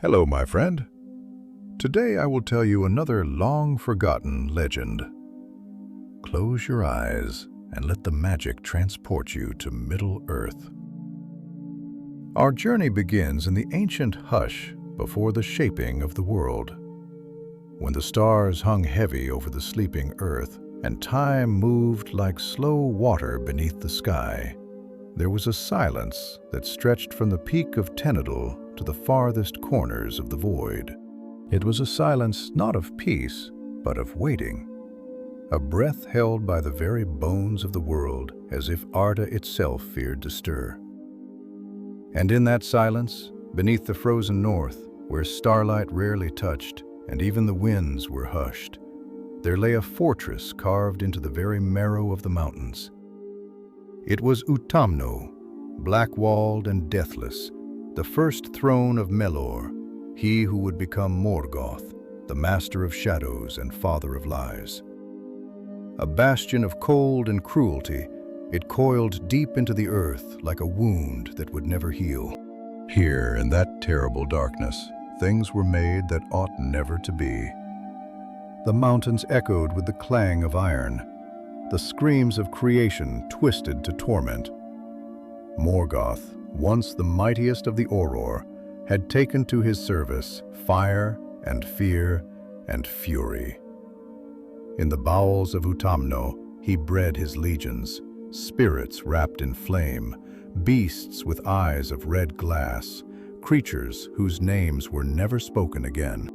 Hello, my friend. Today I will tell you another long-forgotten legend. Close your eyes and let the magic transport you to Middle-earth. Our journey begins in the ancient hush before the shaping of the world. When the stars hung heavy over the sleeping earth and time moved like slow water beneath the sky, there was a silence that stretched from the peak of Tenedal to the farthest corners of the void. It was a silence not of peace, but of waiting, a breath held by the very bones of the world, as if Arda itself feared to stir. And in that silence, beneath the frozen north, where starlight rarely touched, and even the winds were hushed, there lay a fortress carved into the very marrow of the mountains. It was Utumno, black-walled and deathless, the first throne of Melor, he who would become Morgoth, the master of shadows and father of lies. A bastion of cold and cruelty, it coiled deep into the earth like a wound that would never heal. Here, in that terrible darkness, things were made that ought never to be. The mountains echoed with the clang of iron, the screams of creation twisted to torment. Morgoth, once the mightiest of the Auror, had taken to his service fire and fear and fury. In the bowels of Utumno, he bred his legions, spirits wrapped in flame, beasts with eyes of red glass, creatures whose names were never spoken again.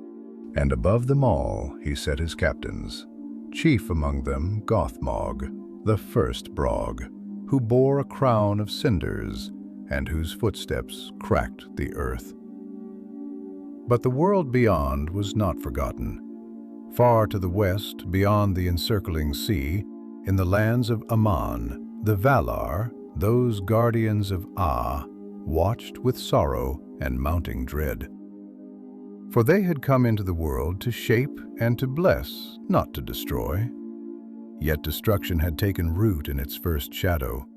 And above them all he set his captains, chief among them Gothmog, the first Brog, who bore a crown of cinders and whose footsteps cracked the earth. But the world beyond was not forgotten. Far to the west, beyond the encircling sea, in the lands of Aman, the Valar, those guardians of watched with sorrow and mounting dread. For they had come into the world to shape and to bless, not to destroy. Yet destruction had taken root in its first shadow,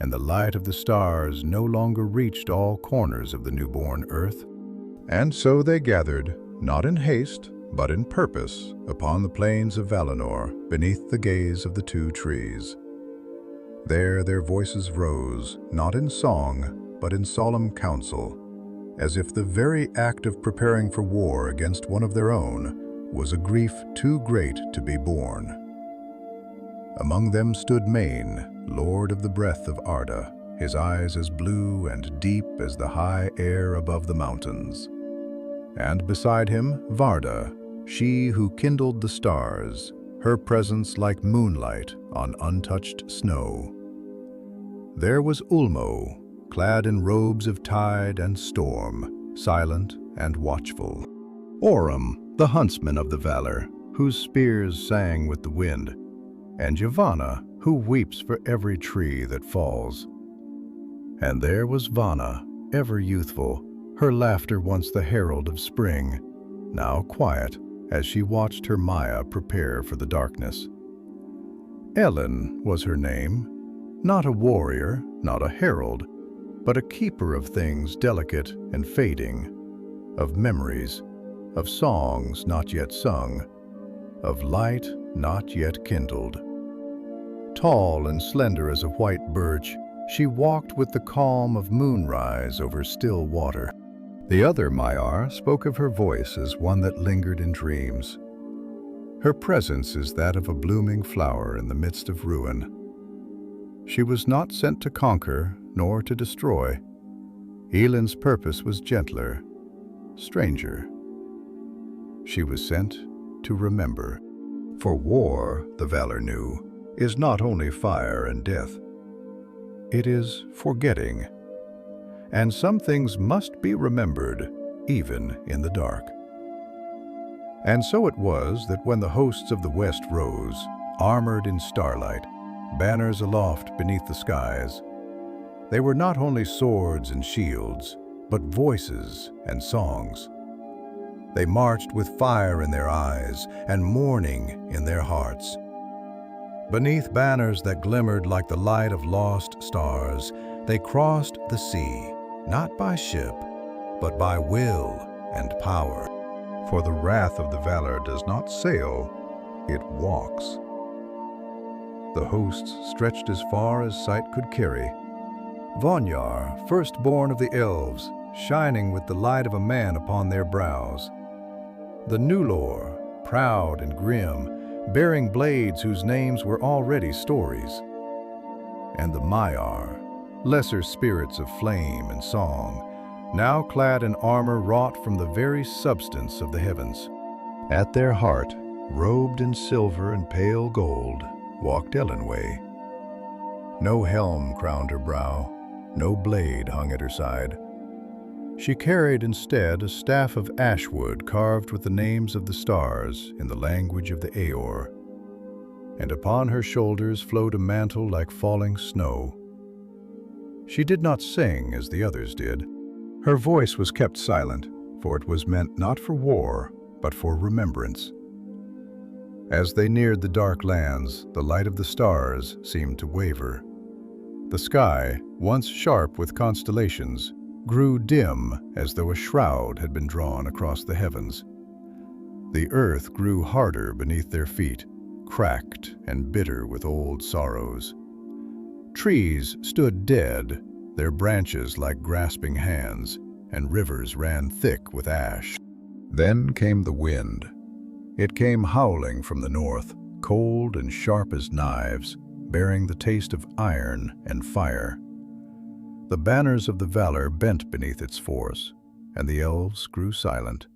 and the light of the stars no longer reached all corners of the newborn earth. And so they gathered, not in haste, but in purpose, upon the plains of Valinor, beneath the gaze of the two trees. There their voices rose, not in song, but in solemn counsel, as if the very act of preparing for war against one of their own was a grief too great to be borne. Among them stood Main, lord of the breath of Arda, his eyes as blue and deep as the high air above the mountains. And beside him, Varda, she who kindled the stars, her presence like moonlight on untouched snow. There was Ulmo, clad in robes of tide and storm, silent and watchful. Orem, the huntsman of the Valar, whose spears sang with the wind, and Yavanna, who weeps for every tree that falls. And there was Vána, ever youthful, her laughter once the herald of spring, now quiet as she watched her Maia prepare for the darkness. Elen was her name, not a warrior, not a herald, but a keeper of things delicate and fading, of memories, of songs not yet sung, of light not yet kindled. Tall and slender as a white birch, she walked with the calm of moonrise over still water. The other Maiar spoke of her voice as one that lingered in dreams. Her presence is that of a blooming flower in the midst of ruin. She was not sent to conquer, nor to destroy. Elin's purpose was gentler, stranger. She was sent to remember. For war, the Valar knew, is not only fire and death. It is forgetting. And some things must be remembered, even in the dark. And so it was that when the hosts of the west rose, armored in starlight, banners aloft beneath the skies, they were not only swords and shields, but voices and songs. They marched with fire in their eyes and mourning in their hearts. Beneath banners that glimmered like the light of lost stars, they crossed the sea, not by ship, but by will and power. For the wrath of the Valar does not sail, it walks. The hosts stretched as far as sight could carry. Vonyar, firstborn of the elves, shining with the light of a man upon their brows. The Nulor, proud and grim, bearing blades whose names were already stories. And the Maiar, lesser spirits of flame and song, now clad in armor wrought from the very substance of the heavens. At their heart, robed in silver and pale gold, walked Elenwë. No helm crowned her brow, no blade hung at her side. She carried instead a staff of ashwood carved with the names of the stars in the language of the Aor, and upon her shoulders flowed a mantle like falling snow. She did not sing as the others did. Her voice was kept silent, for it was meant not for war, but for remembrance. As they neared the dark lands, the light of the stars seemed to waver. The sky, once sharp with constellations, grew dim as though a shroud had been drawn across the heavens. The earth grew harder beneath their feet, cracked and bitter with old sorrows. Trees stood dead, their branches like grasping hands, and rivers ran thick with ash. Then came the wind. It came howling from the north, cold and sharp as knives, bearing the taste of iron and fire. The banners of the Valar bent beneath its force, and the elves grew silent.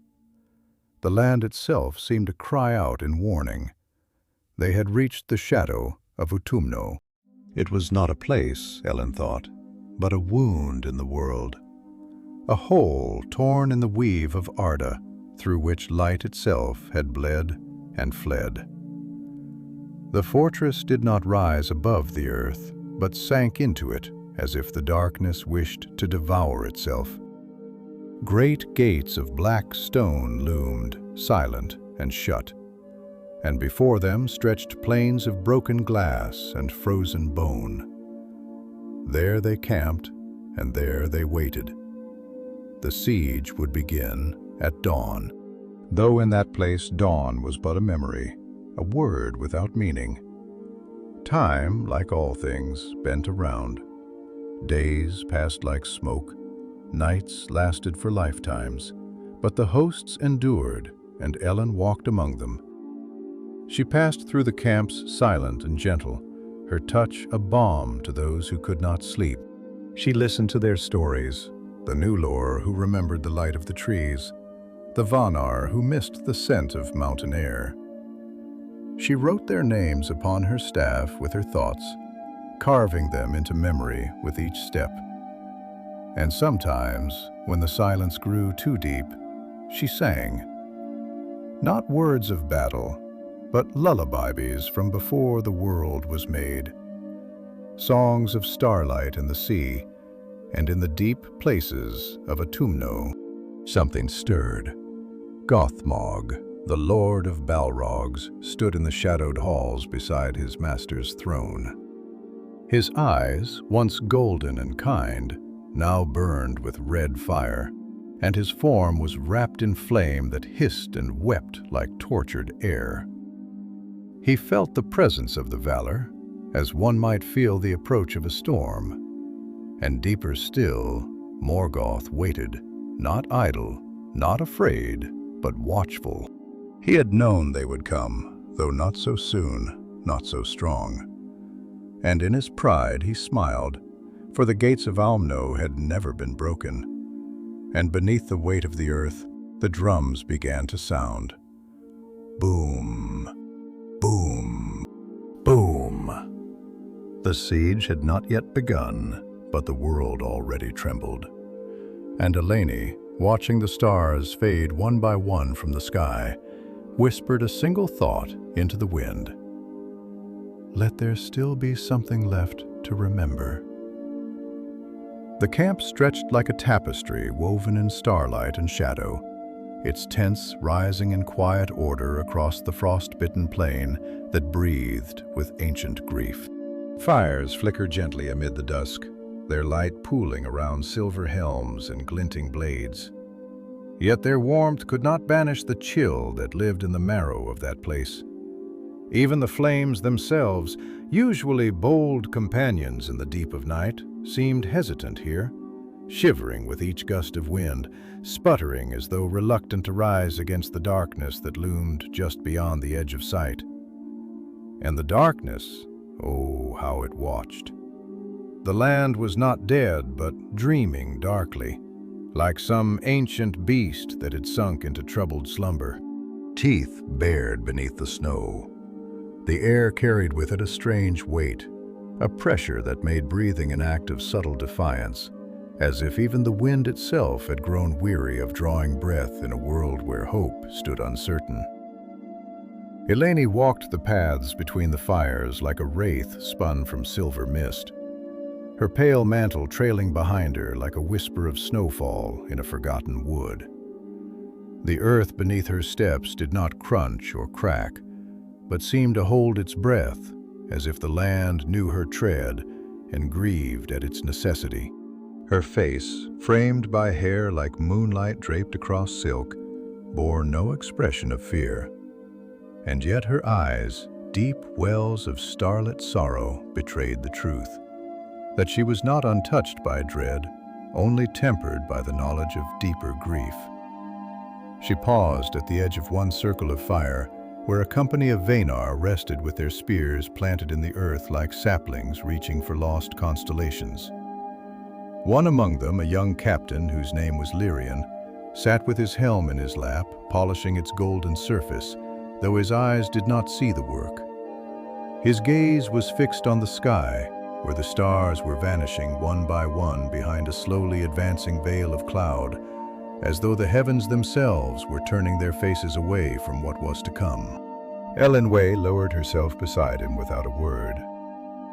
The land itself seemed to cry out in warning. They had reached the shadow of Utumno. It was not a place, Ellen thought, but a wound in the world, a hole torn in the weave of Arda, through which light itself had bled and fled. The fortress did not rise above the earth, but sank into it as if the darkness wished to devour itself. Great gates of black stone loomed, silent and shut, and before them stretched plains of broken glass and frozen bone. There they camped, and there they waited. The siege would begin at dawn, though in that place dawn was but a memory, a word without meaning. Time, like all things, bent around. Days passed like smoke, nights lasted for lifetimes, but the hosts endured, and Ellen walked among them. She passed through the camps silent and gentle, her touch a balm to those who could not sleep. She listened to their stories, the Nulor who remembered the light of the trees, the Vanar who missed the scent of mountain air. She wrote their names upon her staff with her thoughts, carving them into memory with each step. And sometimes, when the silence grew too deep, she sang. Not words of battle, but lullabies from before the world was made. Songs of starlight and the sea, and in the deep places of Utumno, something stirred. Gothmog, the Lord of Balrogs, stood in the shadowed halls beside his master's throne. His eyes, once golden and kind, now burned with red fire, and his form was wrapped in flame that hissed and wept like tortured air. He felt the presence of the Valar, as one might feel the approach of a storm. And deeper still, Morgoth waited, not idle, not afraid, but watchful. He had known they would come, though not so soon, not so strong. And in his pride he smiled, for the gates of Utumno had never been broken. And beneath the weight of the earth, the drums began to sound. Boom, boom, boom. The siege had not yet begun, but the world already trembled. And Elenwë, watching the stars fade one by one from the sky, whispered a single thought into the wind. Let there still be something left to remember. The camp stretched like a tapestry woven in starlight and shadow, its tents rising in quiet order across the frost-bitten plain that breathed with ancient grief. Fires flickered gently amid the dusk, their light pooling around silver helms and glinting blades. Yet their warmth could not banish the chill that lived in the marrow of that place. Even the flames themselves, usually bold companions in the deep of night, seemed hesitant here, shivering with each gust of wind, sputtering as though reluctant to rise against the darkness that loomed just beyond the edge of sight. And the darkness, oh, how it watched. The land was not dead, but dreaming darkly, like some ancient beast that had sunk into troubled slumber. Teeth bared beneath the snow. The air carried with it a strange weight, a pressure that made breathing an act of subtle defiance, as if even the wind itself had grown weary of drawing breath in a world where hope stood uncertain. Elenwë walked the paths between the fires like a wraith spun from silver mist, her pale mantle trailing behind her like a whisper of snowfall in a forgotten wood. The earth beneath her steps did not crunch or crack, but seemed to hold its breath, as if the land knew her tread and grieved at its necessity. Her face, framed by hair like moonlight draped across silk, bore no expression of fear. And yet her eyes, deep wells of starlit sorrow, betrayed the truth, that she was not untouched by dread, only tempered by the knowledge of deeper grief. She paused at the edge of one circle of fire, where a company of Valar rested with their spears planted in the earth like saplings reaching for lost constellations. One among them, a young captain whose name was Lirian, sat with his helm in his lap, polishing its golden surface, though his eyes did not see the work. His gaze was fixed on the sky, where the stars were vanishing one by one behind a slowly advancing veil of cloud, as though the heavens themselves were turning their faces away from what was to come. Elenwë lowered herself beside him without a word.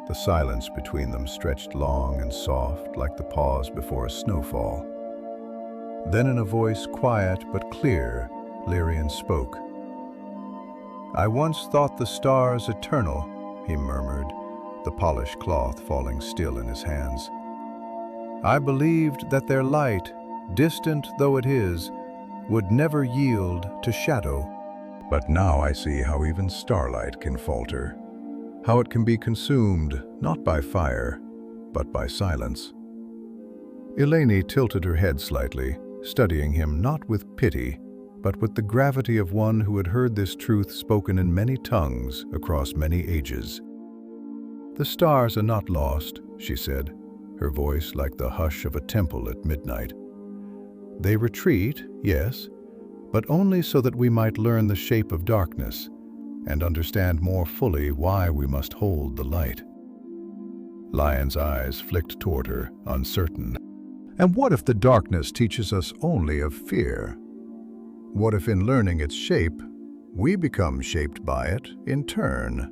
The silence between them stretched long and soft like the pause before a snowfall. Then in a voice quiet but clear, Lirian spoke. "I once thought the stars eternal," he murmured, the polished cloth falling still in his hands. "I believed that their light, distant though it is, would never yield to shadow. But now I see how even starlight can falter, how it can be consumed not by fire, but by silence." Elenwë tilted her head slightly, studying him not with pity, but with the gravity of one who had heard this truth spoken in many tongues across many ages. "The stars are not lost," she said, her voice like the hush of a temple at midnight. "They retreat, yes, but only so that we might learn the shape of darkness and understand more fully why we must hold the light." Lion's eyes flicked toward her, uncertain. "And what if the darkness teaches us only of fear? What if in learning its shape, we become shaped by it in turn?"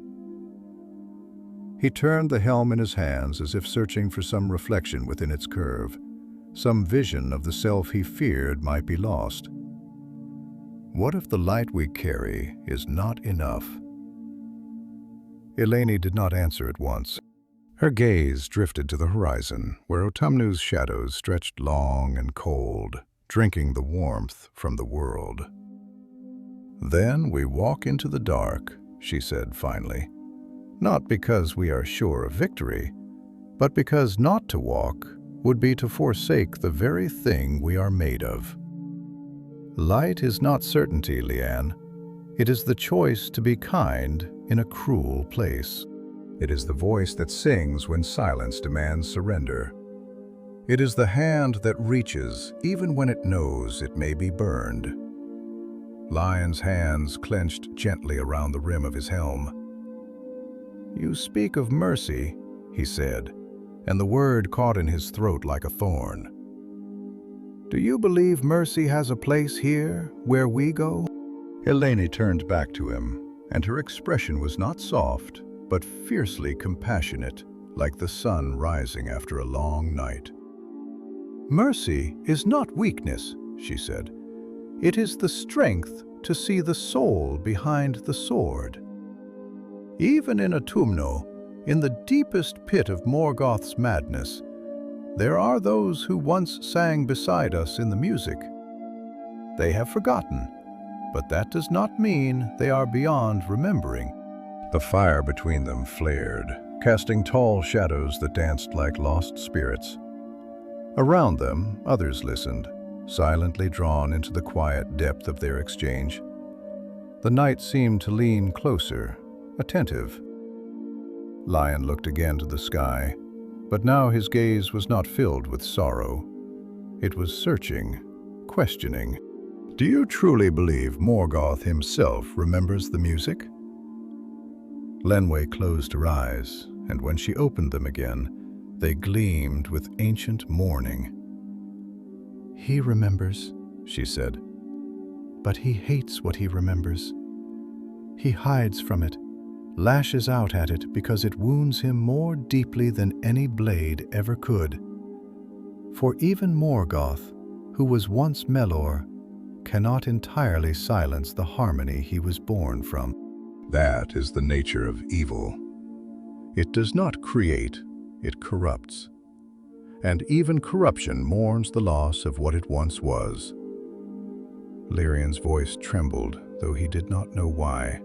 He turned the helm in his hands as if searching for some reflection within its curve, some vision of the self he feared might be lost. What if the light we carry is not enough? Elenwë did not answer at once. Her gaze drifted to the horizon, where Utumno's shadows stretched long and cold, drinking the warmth from the world. "Then we walk into the dark," she said finally, "not because we are sure of victory, but because not to walk would be to forsake the very thing we are made of. Light is not certainty, Leanne. It is the choice to be kind in a cruel place. It is the voice that sings when silence demands surrender. It is the hand that reaches even when it knows it may be burned." Lion's hands clenched gently around the rim of his helm. "You speak of mercy," he said, and the word caught in his throat like a thorn. "Do you believe mercy has a place here, where we go?" Elenwë turned back to him, and her expression was not soft, but fiercely compassionate, like the sun rising after a long night. "Mercy is not weakness," she said. "It is the strength to see the soul behind the sword. Even in Utumno, in the deepest pit of Morgoth's madness, there are those who once sang beside us in the music. They have forgotten, but that does not mean they are beyond remembering. The fire between them flared, casting tall shadows that danced like lost spirits. Around them, others listened, silently drawn into the quiet depth of their exchange. The night seemed to lean closer, attentive. Lion looked again to the sky, but now his gaze was not filled with sorrow. It was searching, questioning. "Do you truly believe Morgoth himself remembers the music?" Elenwë closed her eyes, and when she opened them again, they gleamed with ancient mourning. "He remembers," she said, "but he hates what he remembers. He hides from it, lashes out at it because it wounds him more deeply than any blade ever could. For even Morgoth, who was once Melor, cannot entirely silence the harmony he was born from." That is the nature of evil. It does not create, it corrupts. And even corruption mourns the loss of what it once was. Lirien's voice trembled, though he did not know why.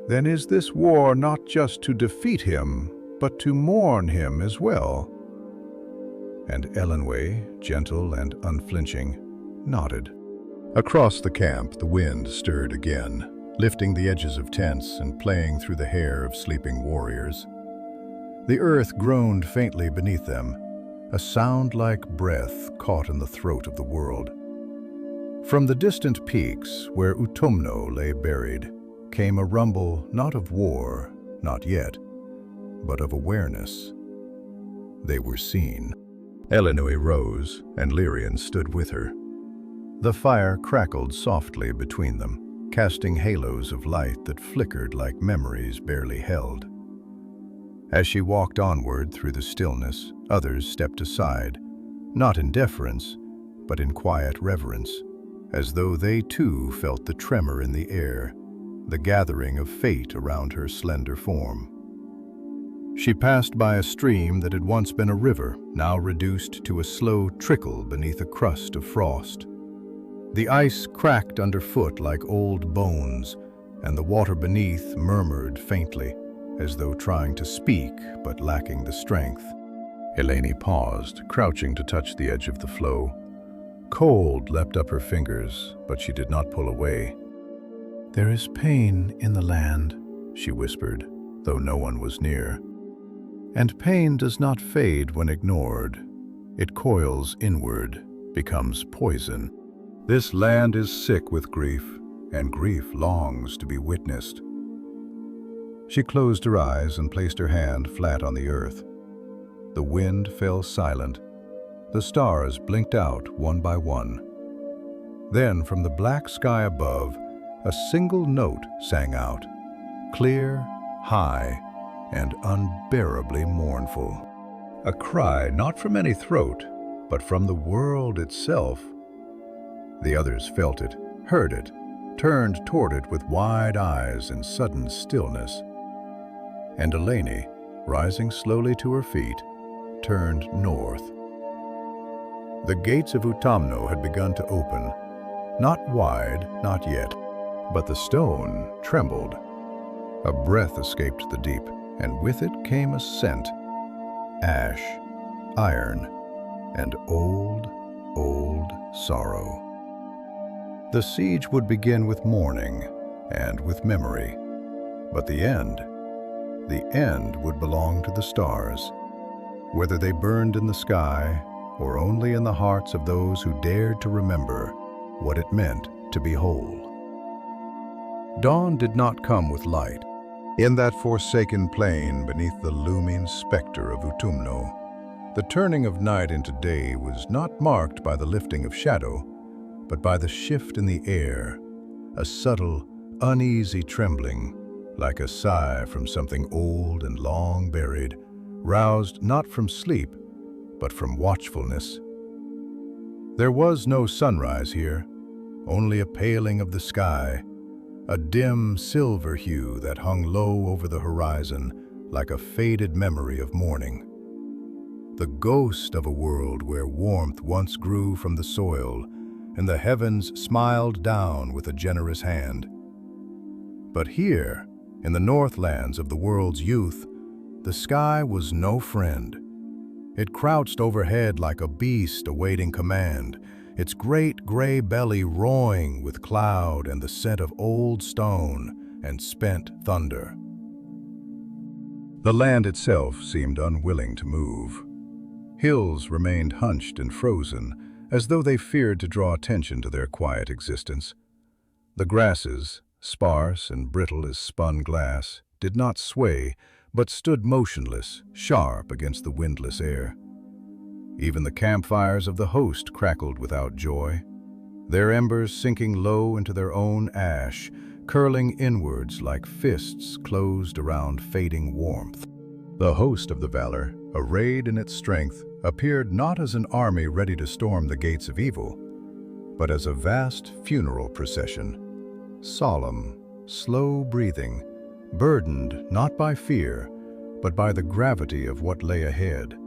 "Then is this war not just to defeat him, but to mourn him as well?" And Elenwë, gentle and unflinching, nodded. Across the camp, the wind stirred again, lifting the edges of tents and playing through the hair of sleeping warriors. The earth groaned faintly beneath them, a sound like breath caught in the throat of the world. From the distant peaks, where Utumno lay buried, came a rumble not of war, not yet, but of awareness. They were seen. Elenwë rose, and Lirien stood with her. The fire crackled softly between them, casting halos of light that flickered like memories barely held. As she walked onward through the stillness, others stepped aside, not in deference, but in quiet reverence, as though they too felt the tremor in the air, the gathering of fate around her slender form. She passed by a stream that had once been a river, now reduced to a slow trickle beneath a crust of frost. The ice cracked underfoot like old bones, and the water beneath murmured faintly, as though trying to speak but lacking the strength. Elenwë paused, crouching to touch the edge of the flow. Cold leapt up her fingers, but she did not pull away. "There is pain in the land," she whispered, though no one was near. "And pain does not fade when ignored. It coils inward, becomes poison. This land is sick with grief, and grief longs to be witnessed." She closed her eyes and placed her hand flat on the earth. The wind fell silent. The stars blinked out one by one. Then from the black sky above, a single note sang out, clear, high, and unbearably mournful. A cry not from any throat, but from the world itself. The others felt it, heard it, turned toward it with wide eyes in sudden stillness. And Elenwë, rising slowly to her feet, turned north. The gates of Utumno had begun to open, not wide, not yet, but the stone trembled. A breath escaped the deep, and with it came a scent, ash, iron, and old, old sorrow. The siege would begin with mourning and with memory, but the end would belong to the stars, whether they burned in the sky or only in the hearts of those who dared to remember what it meant to be whole. Dawn did not come with light. In that forsaken plain beneath the looming specter of Utumno, the turning of night into day was not marked by the lifting of shadow, but by the shift in the air, a subtle, uneasy trembling, like a sigh from something old and long buried, roused not from sleep, but from watchfulness. There was no sunrise here, only a paling of the sky, a dim silver hue that hung low over the horizon like a faded memory of morning. The ghost of a world where warmth once grew from the soil and the heavens smiled down with a generous hand. But here, in the Northlands of the world's youth, the sky was no friend. It crouched overhead like a beast awaiting command, its great gray belly roaring with cloud and the scent of old stone and spent thunder. The land itself seemed unwilling to move. Hills remained hunched and frozen, as though they feared to draw attention to their quiet existence. The grasses, sparse and brittle as spun glass, did not sway, but stood motionless, sharp against the windless air. Even the campfires of the host crackled without joy, their embers sinking low into their own ash, curling inwards like fists closed around fading warmth. The host of the Valar, arrayed in its strength, appeared not as an army ready to storm the gates of evil, but as a vast funeral procession, solemn, slow-breathing, burdened not by fear, but by the gravity of what lay ahead.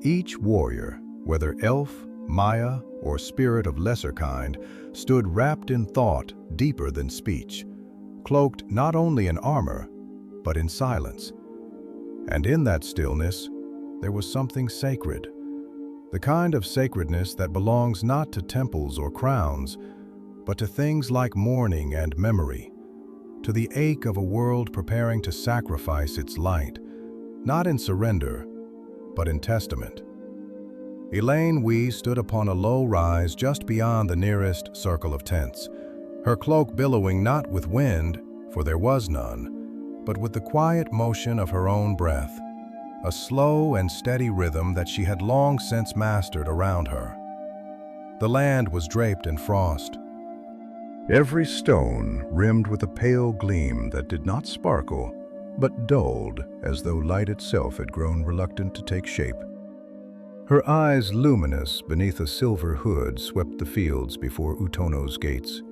Each warrior, whether elf, Maia, or spirit of lesser kind, stood wrapped in thought deeper than speech, cloaked not only in armor, but in silence. And in that stillness, there was something sacred, the kind of sacredness that belongs not to temples or crowns, but to things like mourning and memory, to the ache of a world preparing to sacrifice its light, not in surrender, but in testament. Elenwë stood upon a low rise just beyond the nearest circle of tents, her cloak billowing not with wind, for there was none, but with the quiet motion of her own breath, a slow and steady rhythm that she had long since mastered around her. The land was draped in frost, every stone rimmed with a pale gleam that did not sparkle, but dulled as though light itself had grown reluctant to take shape. Her eyes, luminous beneath a silver hood, swept the fields before Utumno's gates,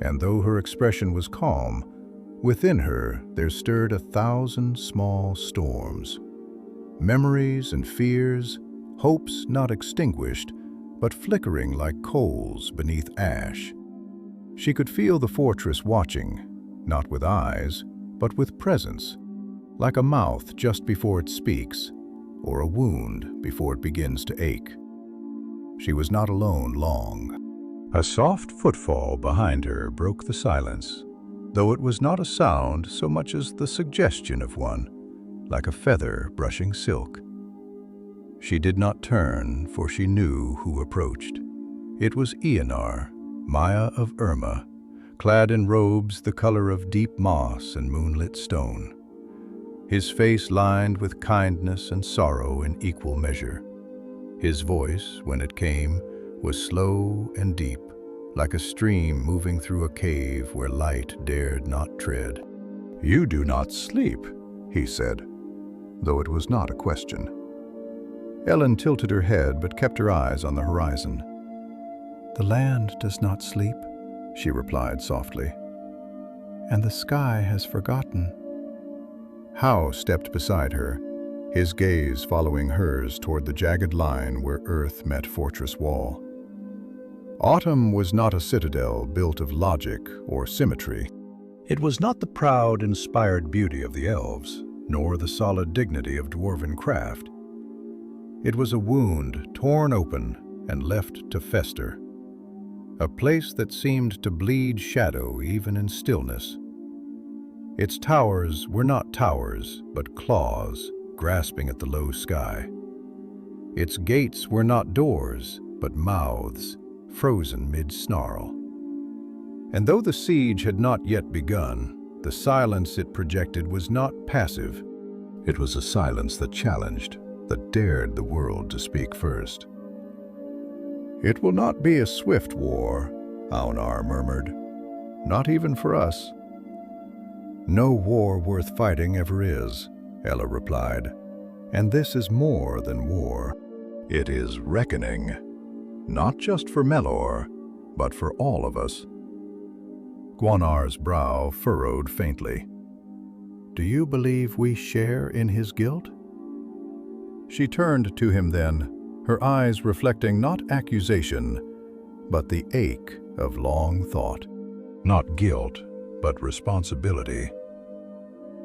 and though her expression was calm, within her there stirred 1,000 small storms. Memories and fears, hopes not extinguished, but flickering like coals beneath ash. She could feel the fortress watching, not with eyes, but with presence, like a mouth just before it speaks, or a wound before it begins to ache. She was not alone long. A soft footfall behind her broke the silence, though it was not a sound so much as the suggestion of one, like a feather brushing silk. She did not turn, for she knew who approached. It was Eonar, Maia of Urma, clad in robes the color of deep moss and moonlit stone, his face lined with kindness and sorrow in equal measure. His voice, when it came, was slow and deep, like a stream moving through a cave where light dared not tread. "You do not sleep," he said, though it was not a question. Ellen tilted her head but kept her eyes on the horizon. "The land does not sleep," she replied softly, "and the sky has forgotten." How stepped beside her, his gaze following hers toward the jagged line where earth met fortress wall. Autumn was not a citadel built of logic or symmetry. It was not the proud, inspired beauty of the elves, nor the solid dignity of dwarven craft. It was a wound torn open and left to fester, a place that seemed to bleed shadow even in stillness. Its towers were not towers, but claws grasping at the low sky. Its gates were not doors, but mouths, frozen mid-snarl. And though the siege had not yet begun, the silence it projected was not passive. It was a silence that challenged, that dared the world to speak first. "It will not be a swift war," Eonar murmured. "Not even for us." "No war worth fighting ever is," Ella replied. "And this is more than war. It is reckoning, not just for Melor, but for all of us." Guanar's brow furrowed faintly. "Do you believe we share in his guilt?" She turned to him then, her eyes reflecting not accusation, but the ache of long thought. Not guilt, but responsibility.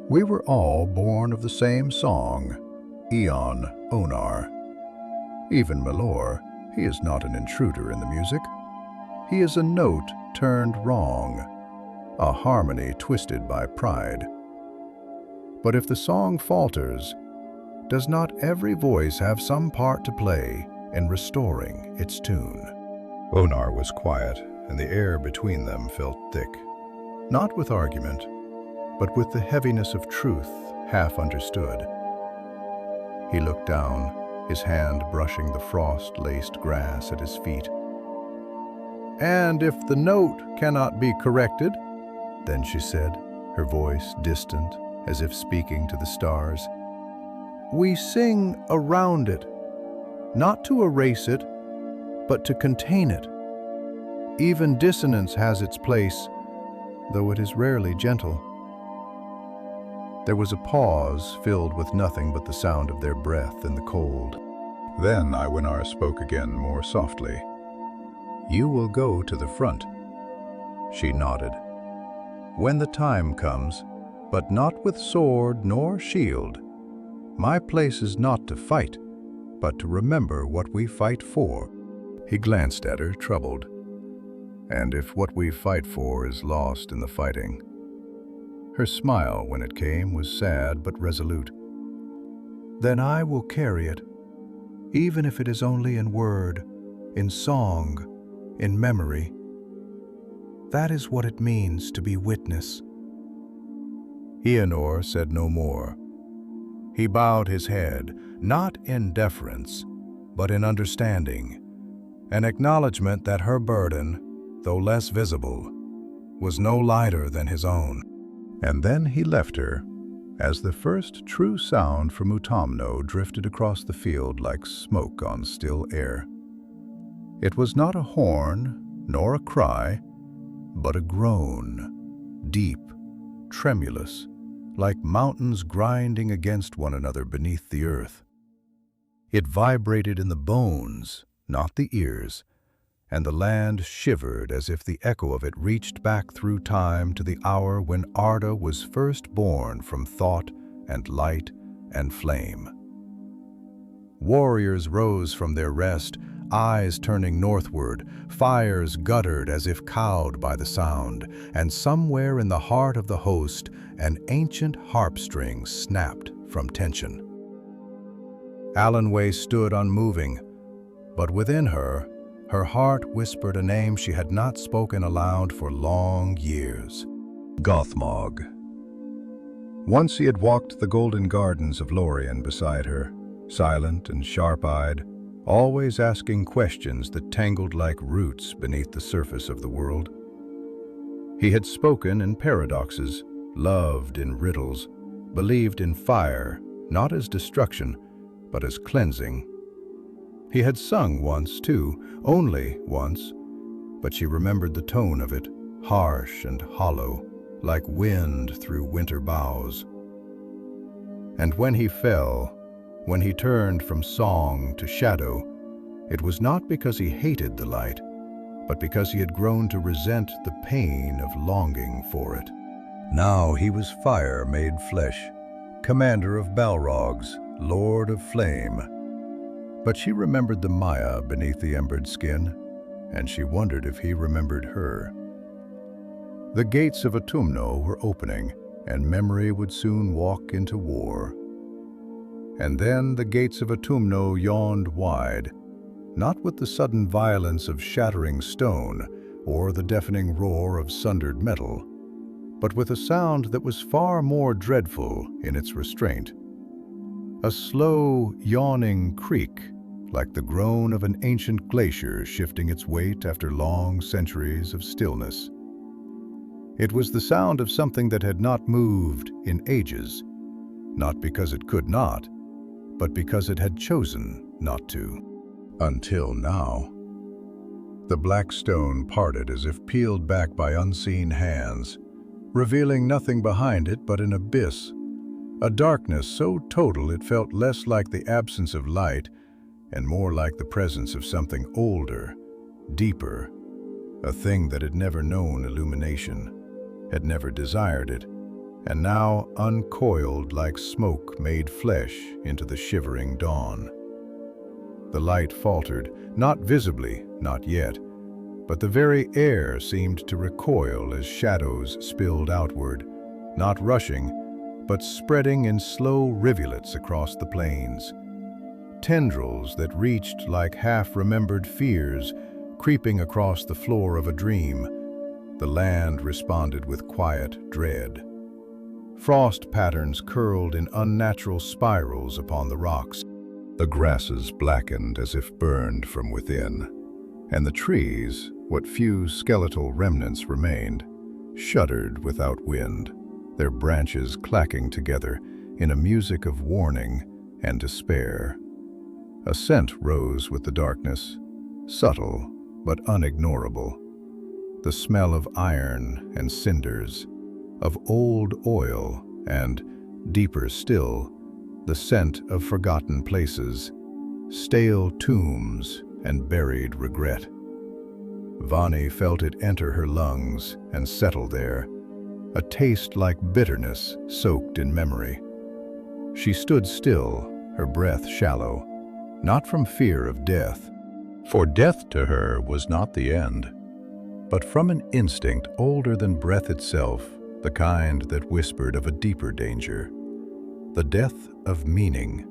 We were all born of the same song, Eon Onar. Even Melor, he is not an intruder in the music. He is a note turned wrong, a harmony twisted by pride. But if the song falters, does not every voice have some part to play in restoring its tune? Onar was quiet, and the air between them felt thick, not with argument, but with the heaviness of truth half understood. He looked down, his hand brushing the frost-laced grass at his feet. "And if the note cannot be corrected," then she said, her voice distant, as if speaking to the stars, "we sing around it, not to erase it, but to contain it. Even dissonance has its place, though it is rarely gentle." There was a pause filled with nothing but the sound of their breath in the cold. Then Iwenar spoke again more softly. "You will go to the front." She nodded. "When the time comes, but not with sword nor shield. My place is not to fight, but to remember what we fight for." He glanced at her, troubled. "And if what we fight for is lost in the fighting?" Her smile, when it came, was sad but resolute. "Then I will carry it, even if it is only in word, in song, in memory. That is what it means to be witness." Eonor said no more. He bowed his head, not in deference, but in understanding, an acknowledgement that her burden, though less visible, was no lighter than his own. And then he left her, as the first true sound from Utumno drifted across the field like smoke on still air. It was not a horn, nor a cry, but a groan, deep, tremulous, like mountains grinding against one another beneath the earth. It vibrated in the bones, not the ears, and the land shivered as if the echo of it reached back through time to the hour when Arda was first born from thought and light and flame. Warriors rose from their rest, eyes turning northward, fires guttered as if cowed by the sound, and somewhere in the heart of the host, an ancient harp string snapped from tension. Elenwë stood unmoving, but within her, her heart whispered a name she had not spoken aloud for long years. Gothmog. Once he had walked the golden gardens of Lorien beside her, silent and sharp-eyed, always asking questions that tangled like roots beneath the surface of the world. He had spoken in paradoxes, loved in riddles, believed in fire, not as destruction, but as cleansing. He had sung once, too, only once, but she remembered the tone of it, harsh and hollow, like wind through winter boughs. And when he fell, when he turned from song to shadow, it was not because he hated the light, but because he had grown to resent the pain of longing for it. Now he was fire made flesh, commander of Balrogs, lord of flame. But she remembered the Maia beneath the embered skin, and she wondered if he remembered her. The gates of Utumno were opening, and memory would soon walk into war. And then the gates of Utumno yawned wide, not with the sudden violence of shattering stone or the deafening roar of sundered metal, but with a sound that was far more dreadful in its restraint. A slow, yawning creak, like the groan of an ancient glacier shifting its weight after long centuries of stillness. It was the sound of something that had not moved in ages, not because it could not, but because it had chosen not to. Until now. The black stone parted as if peeled back by unseen hands, revealing nothing behind it but an abyss, a darkness so total it felt less like the absence of light and more like the presence of something older, deeper, a thing that had never known illumination, had never desired it, and now uncoiled like smoke made flesh into the shivering dawn. The light faltered, not visibly, not yet, but the very air seemed to recoil as shadows spilled outward, not rushing, but spreading in slow rivulets across the plains. Tendrils that reached like half-remembered fears, creeping across the floor of a dream. The land responded with quiet dread. Frost patterns curled in unnatural spirals upon the rocks. The grasses blackened as if burned from within, and the trees, what few skeletal remnants remained, shuddered without wind, their branches clacking together in a music of warning and despair. A scent rose with the darkness, subtle but unignorable, the smell of iron and cinders, of old oil, and, deeper still, the scent of forgotten places, stale tombs and buried regret. Vani felt it enter her lungs and settle there, a taste like bitterness soaked in memory. She stood still, her breath shallow, not from fear of death, for death to her was not the end, but from an instinct older than breath itself, the kind that whispered of a deeper danger, the death of meaning,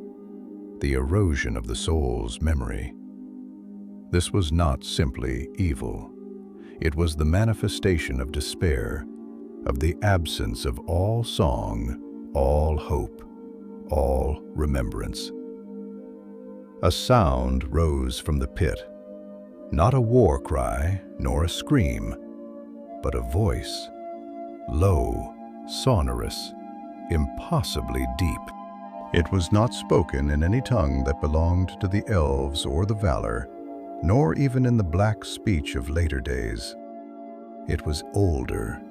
the erosion of the soul's memory. This was not simply evil. It was the manifestation of despair, of the absence of all song, all hope, all remembrance. A sound rose from the pit, not a war cry nor a scream, but a voice, low, sonorous, impossibly deep. It was not spoken in any tongue that belonged to the elves or the Valar, nor even in the black speech of later days. It was older,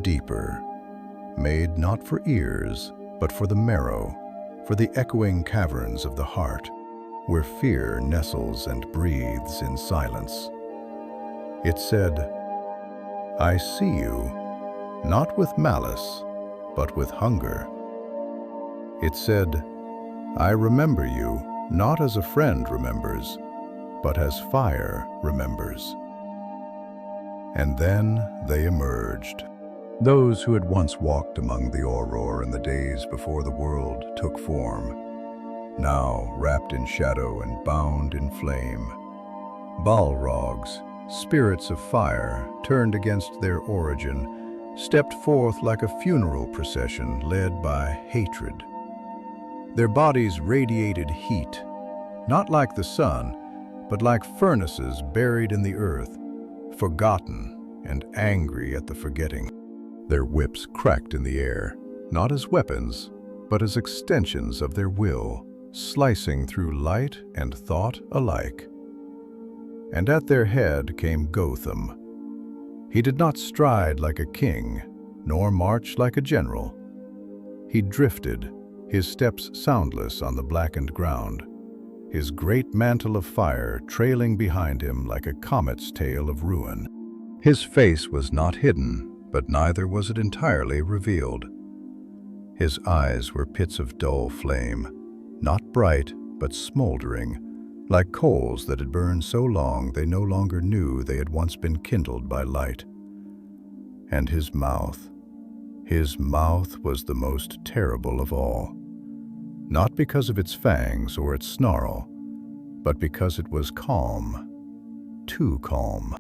deeper, made not for ears, but for the marrow, for the echoing caverns of the heart, where fear nestles and breathes in silence. It said, "I see you, not with malice, but with hunger." It said, "I remember you, not as a friend remembers, but as fire remembers." And then they emerged. Those who had once walked among the auror in the days before the world took form, now wrapped in shadow and bound in flame. Balrogs, spirits of fire, turned against their origin, stepped forth like a funeral procession led by hatred. Their bodies radiated heat, not like the sun, but like furnaces buried in the earth, forgotten and angry at the forgetting. Their whips cracked in the air, not as weapons, but as extensions of their will, slicing through light and thought alike. And at their head came Gotham. He did not stride like a king, nor march like a general. He drifted, his steps soundless on the blackened ground, his great mantle of fire trailing behind him like a comet's tail of ruin. His face was not hidden, but neither was it entirely revealed. His eyes were pits of dull flame, not bright, but smoldering, like coals that had burned so long they no longer knew they had once been kindled by light. And his mouth was the most terrible of all, not because of its fangs or its snarl, but because it was calm, too calm.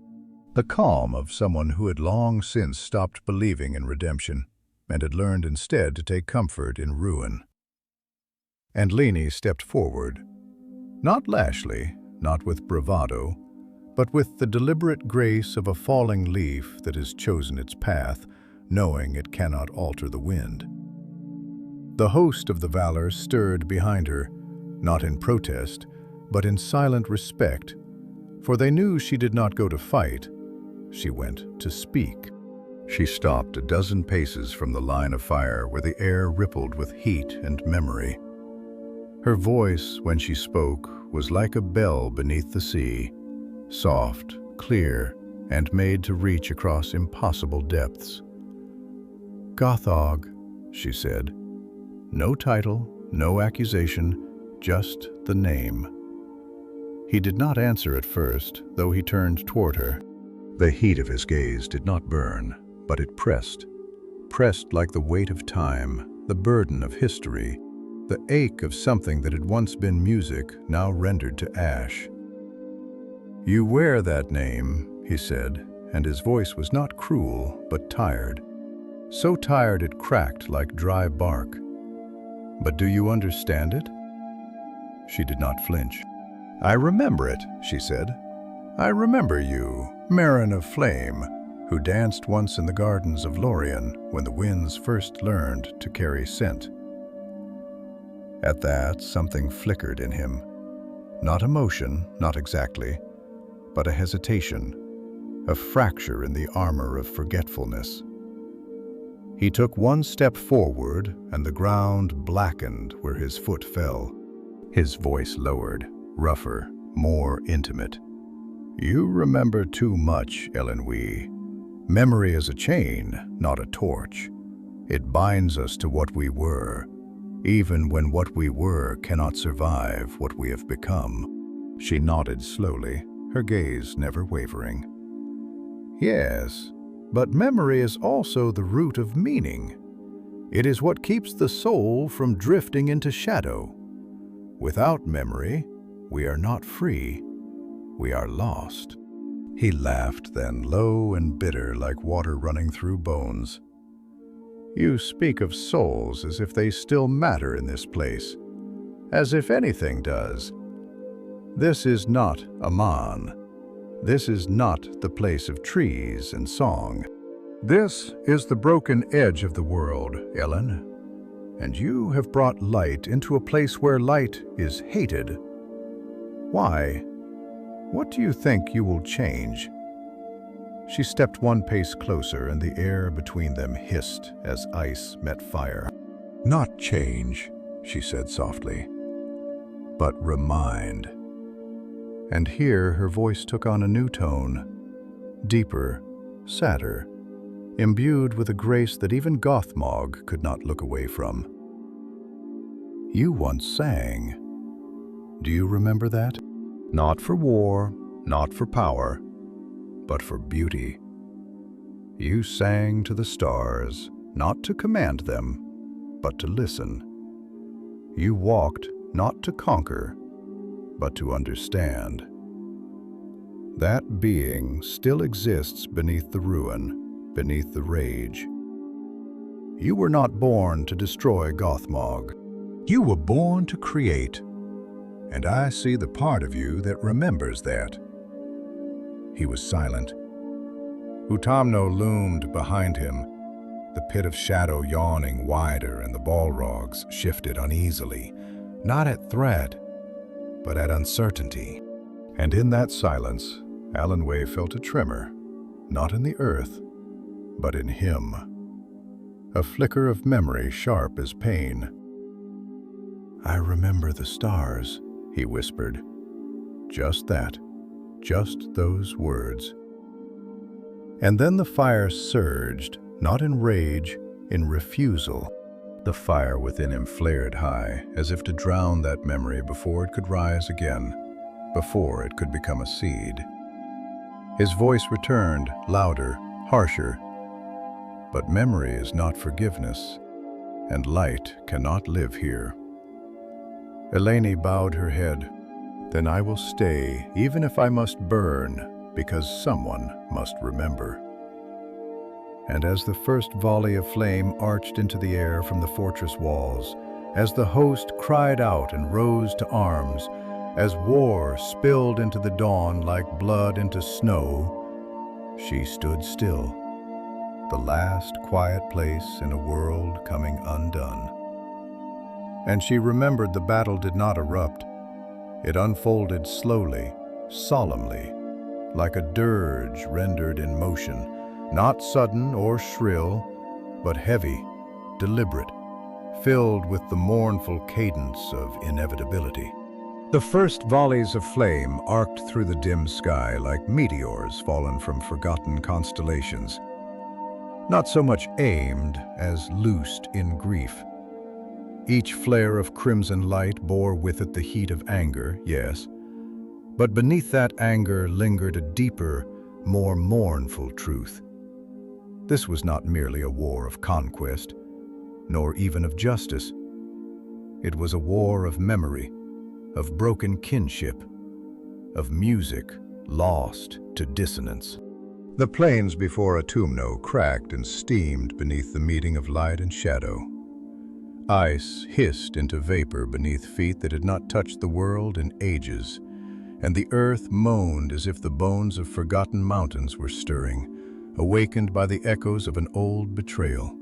The calm of someone who had long since stopped believing in redemption and had learned instead to take comfort in ruin. And Leni stepped forward, not lashly, not with bravado, but with the deliberate grace of a falling leaf that has chosen its path, knowing it cannot alter the wind. The host of the Valar stirred behind her, not in protest, but in silent respect, for they knew she did not go to fight, she went to speak. She stopped a dozen paces from the line of fire where the air rippled with heat and memory. Her voice, when she spoke, was like a bell beneath the sea, soft, clear, and made to reach across impossible depths. "Gothmog," she said. No title, no accusation, just the name. He did not answer at first, though he turned toward her. The heat of his gaze did not burn, but it pressed like the weight of time, the burden of history, the ache of something that had once been music, now rendered to ash. "You wear that name," he said, and his voice was not cruel, but tired. So tired it cracked like dry bark. "But do you understand it?" She did not flinch. "I remember it," she said. "I remember you, Marin of Flame, who danced once in the gardens of Lorien when the winds first learned to carry scent." At that, something flickered in him. Not emotion, not exactly, but a hesitation, a fracture in the armor of forgetfulness. He took one step forward, and the ground blackened where his foot fell. His voice lowered, rougher, more intimate. "You remember too much, Elenwë. Memory is a chain, not a torch. It binds us to what we were, even when what we were cannot survive what we have become." She nodded slowly, her gaze never wavering. "Yes, but memory is also the root of meaning. It is what keeps the soul from drifting into shadow. Without memory, we are not free. We are lost." He laughed then, low and bitter like water running through bones. "You speak of souls as if they still matter in this place, as if anything does. This is not Aman. This is not the place of trees and song. This is the broken edge of the world, Ellen. And you have brought light into a place where light is hated. Why? What do you think you will change?" She stepped one pace closer, and the air between them hissed as ice met fire. "Not change," she said softly, "but remind." And here her voice took on a new tone, deeper, sadder, imbued with a grace that even Gothmog could not look away from. "You once sang. Do you remember that? Not for war, not for power, but for beauty. You sang to the stars, not to command them, but to listen. You walked not to conquer, but to understand. That being still exists beneath the ruin, beneath the rage. You were not born to destroy Gothmog. You were born to create, and I see the part of you that remembers that." He was silent. Utumno loomed behind him, the pit of shadow yawning wider, and the Balrogs shifted uneasily, not at threat, but at uncertainty. And in that silence, Elenwë felt a tremor, not in the earth, but in him. A flicker of memory sharp as pain. "I remember the stars," he whispered. Just that, just those words. And then the fire surged, not in rage, in refusal. The fire within him flared high, as if to drown that memory before it could rise again, before it could become a seed. His voice returned, louder, harsher. "But memory is not forgiveness, and light cannot live here." Elenwë bowed her head. "Then I will stay, even if I must burn, because someone must remember." And as the first volley of flame arched into the air from the fortress walls, as the host cried out and rose to arms, as war spilled into the dawn like blood into snow, she stood still, the last quiet place in a world coming undone. And she remembered the battle did not erupt. It unfolded slowly, solemnly, like a dirge rendered in motion, not sudden or shrill, but heavy, deliberate, filled with the mournful cadence of inevitability. The first volleys of flame arced through the dim sky like meteors fallen from forgotten constellations, not so much aimed as loosed in grief. Each flare of crimson light bore with it the heat of anger, yes, but beneath that anger lingered a deeper, more mournful truth. This was not merely a war of conquest, nor even of justice. It was a war of memory, of broken kinship, of music lost to dissonance. The plains before Utumno cracked and steamed beneath the meeting of light and shadow. Ice hissed into vapor beneath feet that had not touched the world in ages, and the earth moaned as if the bones of forgotten mountains were stirring, awakened by the echoes of an old betrayal.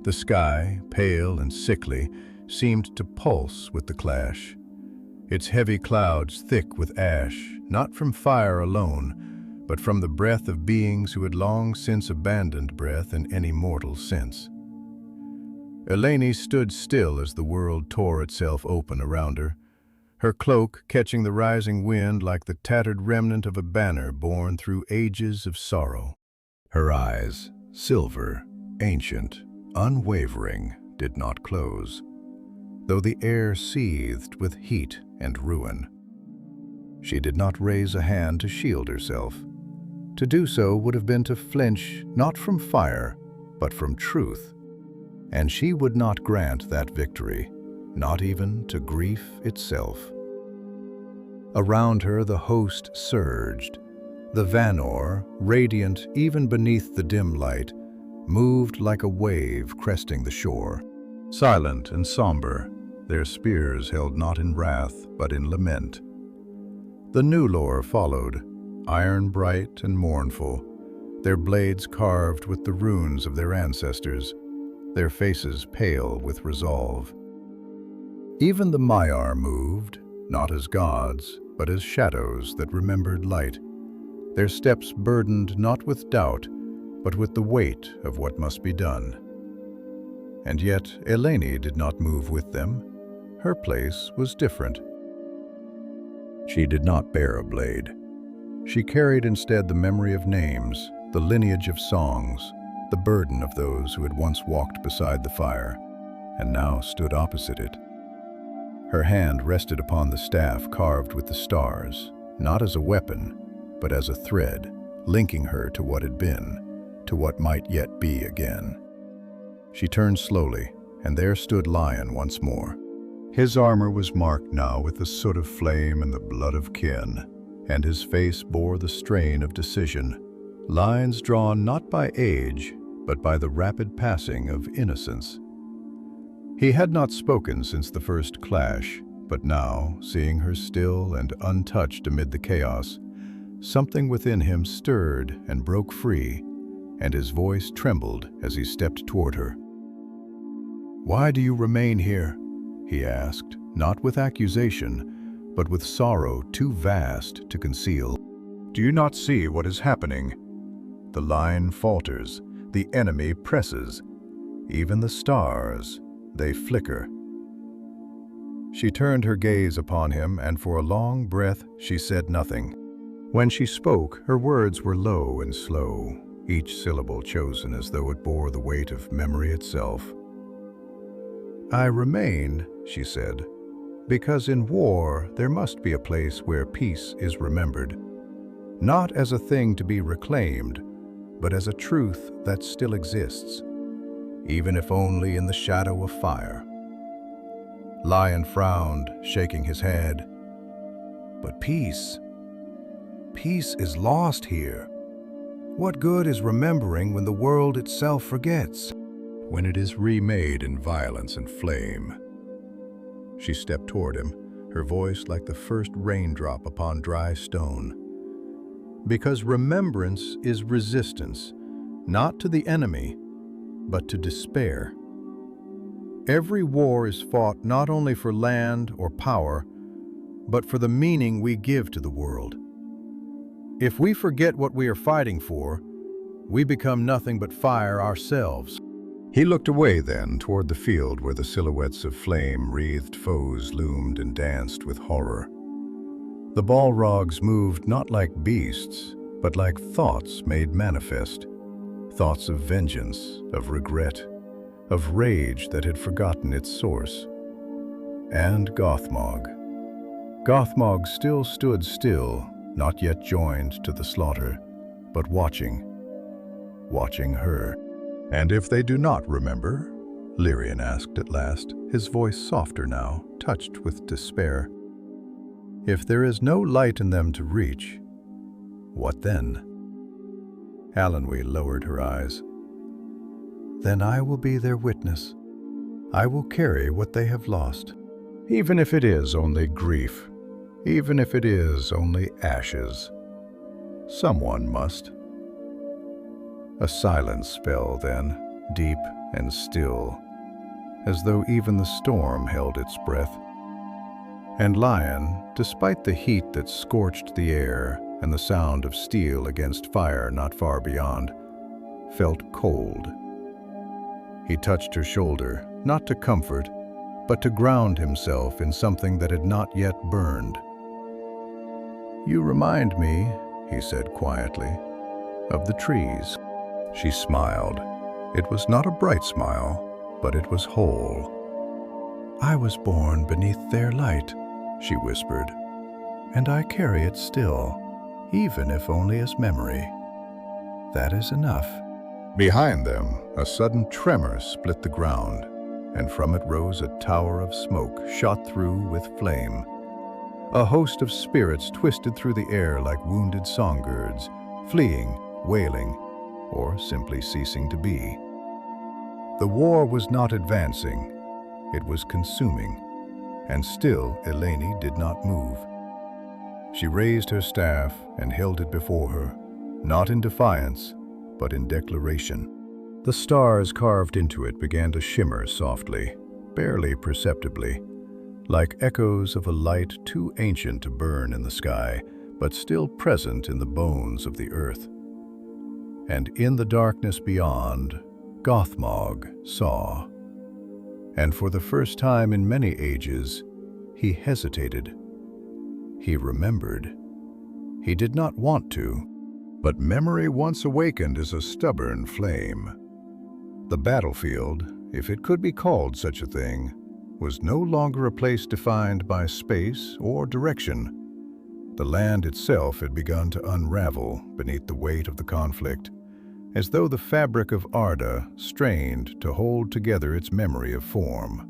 The sky, pale and sickly, seemed to pulse with the clash, its heavy clouds thick with ash, not from fire alone, but from the breath of beings who had long since abandoned breath in any mortal sense. Elenwë stood still as the world tore itself open around her, her cloak catching the rising wind like the tattered remnant of a banner borne through ages of sorrow. Her eyes, silver, ancient, unwavering, did not close, though the air seethed with heat and ruin. She did not raise a hand to shield herself. To do so would have been to flinch not from fire, but from truth. And she would not grant that victory, not even to grief itself. Around her the host surged. The Vanor, radiant even beneath the dim light, moved like a wave cresting the shore. Silent and somber, their spears held not in wrath, but in lament. The new Lordoftherings followed, iron bright and mournful, their blades carved with the runes of their ancestors, their faces pale with resolve. Even the Maiar moved, not as gods, but as shadows that remembered light, their steps burdened not with doubt, but with the weight of what must be done. And yet Elenwë did not move with them. Her place was different. She did not bear a blade. She carried instead the memory of names, the lineage of songs, the burden of those who had once walked beside the fire, and now stood opposite it. Her hand rested upon the staff carved with the stars, not as a weapon, but as a thread, linking her to what had been, to what might yet be again. She turned slowly, and there stood Lion once more. His armor was marked now with the soot of flame and the blood of kin, and his face bore the strain of decision, lines drawn not by age, but by the rapid passing of innocence. He had not spoken since the first clash, but now, seeing her still and untouched amid the chaos, something within him stirred and broke free, and his voice trembled as he stepped toward her. "Why do you remain here?" he asked, not with accusation, but with sorrow too vast to conceal. "Do you not see what is happening? The line falters, the enemy presses. Even the stars, they flicker." She turned her gaze upon him, and for a long breath she said nothing. When she spoke, her words were low and slow, each syllable chosen as though it bore the weight of memory itself. "I remain," she said, "because in war there must be a place where peace is remembered, not as a thing to be reclaimed, but as a truth that still exists, even if only in the shadow of fire." Lion frowned, shaking his head. "But peace is lost here. What good is remembering when the world itself forgets? When it is remade in violence and flame." She stepped toward him, her voice like the first raindrop upon dry stone. "Because remembrance is resistance, not to the enemy, but to despair. Every war is fought not only for land or power, but for the meaning we give to the world. If we forget what we are fighting for, we become nothing but fire ourselves." He looked away then toward the field where the silhouettes of flame-wreathed foes loomed and danced with horror. The Balrogs moved not like beasts, but like thoughts made manifest. Thoughts of vengeance, of regret, of rage that had forgotten its source. And Gothmog. Gothmog still stood still, not yet joined to the slaughter, but watching her. "And if they do not remember?" Lirian asked at last, his voice softer now, touched with despair. "If there is no light in them to reach, what then?" Elenwë lowered her eyes. "Then I will be their witness. I will carry what they have lost. Even if it is only grief, even if it is only ashes. Someone must." A silence fell then, deep and still, as though even the storm held its breath. And Lion, despite the heat that scorched the air and the sound of steel against fire not far beyond, felt cold. He touched her shoulder, not to comfort, but to ground himself in something that had not yet burned. "You remind me," he said quietly, "of the trees." She smiled. It was not a bright smile, but it was whole. "I was born beneath their light," she whispered, "and I carry it still, even if only as memory. That is enough." Behind them, a sudden tremor split the ground, and from it rose a tower of smoke shot through with flame. A host of spirits twisted through the air like wounded songbirds, fleeing, wailing, or simply ceasing to be. The war was not advancing, it was consuming, and still Elenwë did not move. She raised her staff and held it before her, not in defiance, but in declaration. The stars carved into it began to shimmer softly, barely perceptibly, like echoes of a light too ancient to burn in the sky, but still present in the bones of the earth. And in the darkness beyond, Gothmog saw. And for the first time in many ages, he hesitated. He remembered. He did not want to, but memory once awakened is a stubborn flame. The battlefield, if it could be called such a thing, was no longer a place defined by space or direction. The land itself had begun to unravel beneath the weight of the conflict, as though the fabric of Arda strained to hold together its memory of form.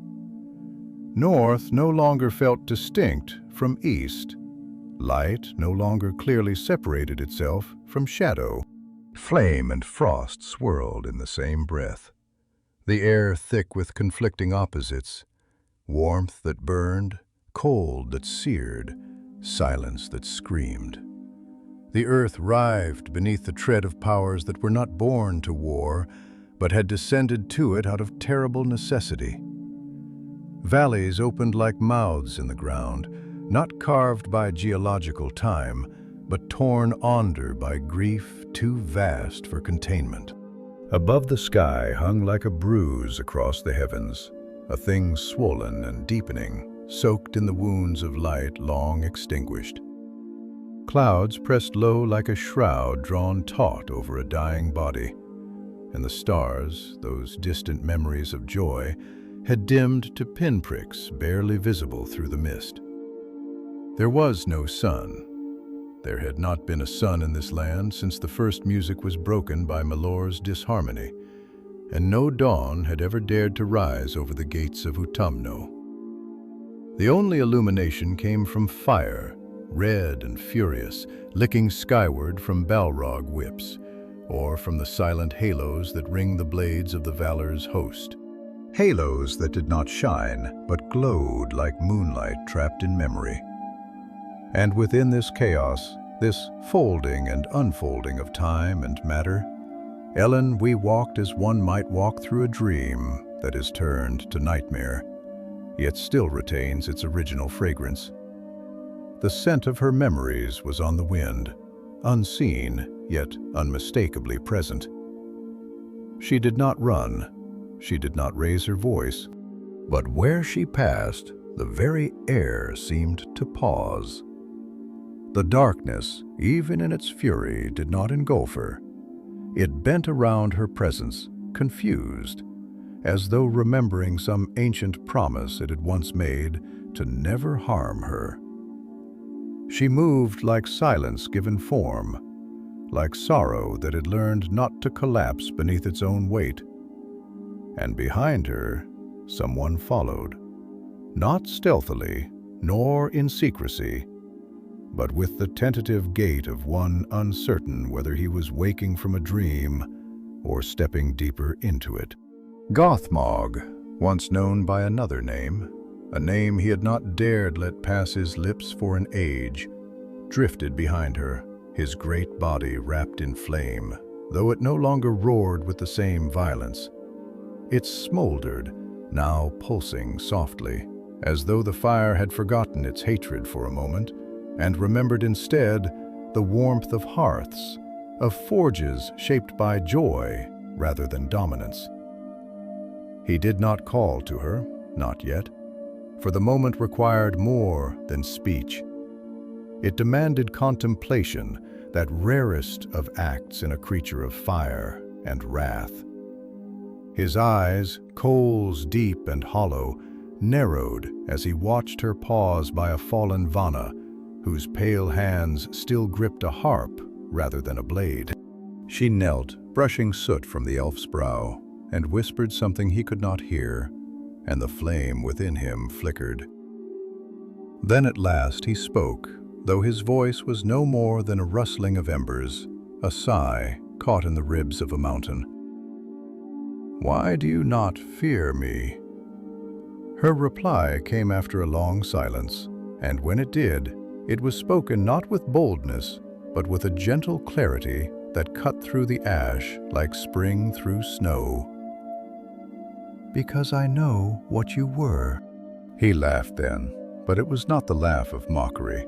North no longer felt distinct from east. Light no longer clearly separated itself from shadow. Flame and frost swirled in the same breath, the air thick with conflicting opposites, warmth that burned, cold that seared, silence that screamed. The earth writhed beneath the tread of powers that were not born to war, but had descended to it out of terrible necessity. Valleys opened like mouths in the ground, not carved by geological time, but torn under by grief too vast for containment. Above the sky hung like a bruise across the heavens, a thing swollen and deepening, soaked in the wounds of light long extinguished. Clouds pressed low like a shroud drawn taut over a dying body, and the stars, those distant memories of joy, had dimmed to pinpricks barely visible through the mist. There was no sun. There had not been a sun in this land since the first music was broken by Melor's disharmony, and no dawn had ever dared to rise over the gates of Utumno. The only illumination came from fire, red and furious, licking skyward from Balrog whips, or from the silent halos that ring the blades of the Valar's host. Halos that did not shine, but glowed like moonlight trapped in memory. And within this chaos, this folding and unfolding of time and matter, Elenwë walked as one might walk through a dream that is turned to nightmare, yet still retains its original fragrance. The scent of her memories was on the wind, unseen, yet unmistakably present. She did not run. she did not raise her voice, but where she passed, the very air seemed to pause. The darkness, even in its fury, did not engulf her. It bent around her presence, confused, as though remembering some ancient promise it had once made to never harm her. She moved like silence given form, like sorrow that had learned not to collapse beneath its own weight. And behind her, someone followed, not stealthily, nor in secrecy, but with the tentative gait of one uncertain whether he was waking from a dream or stepping deeper into it. Gothmog, once known by another name, a name he had not dared let pass his lips for an age, drifted behind her, his great body wrapped in flame, though it no longer roared with the same violence. It smoldered, now pulsing softly, as though the fire had forgotten its hatred for a moment, and remembered instead the warmth of hearths, of forges shaped by joy rather than dominance. He did not call to her, not yet, for the moment required more than speech. It demanded contemplation, that rarest of acts in a creature of fire and wrath. His eyes, coals deep and hollow, narrowed as he watched her pause by a fallen Vána, whose pale hands still gripped a harp rather than a blade. She knelt, brushing soot from the elf's brow, and whispered something he could not hear, and the flame within him flickered. Then at last he spoke, though his voice was no more than a rustling of embers, a sigh caught in the ribs of a mountain. "Why do you not fear me?" Her reply came after a long silence, and when it did, it was spoken not with boldness, but with a gentle clarity that cut through the ash like spring through snow. "Because I know what you were." He laughed then, but it was not the laugh of mockery.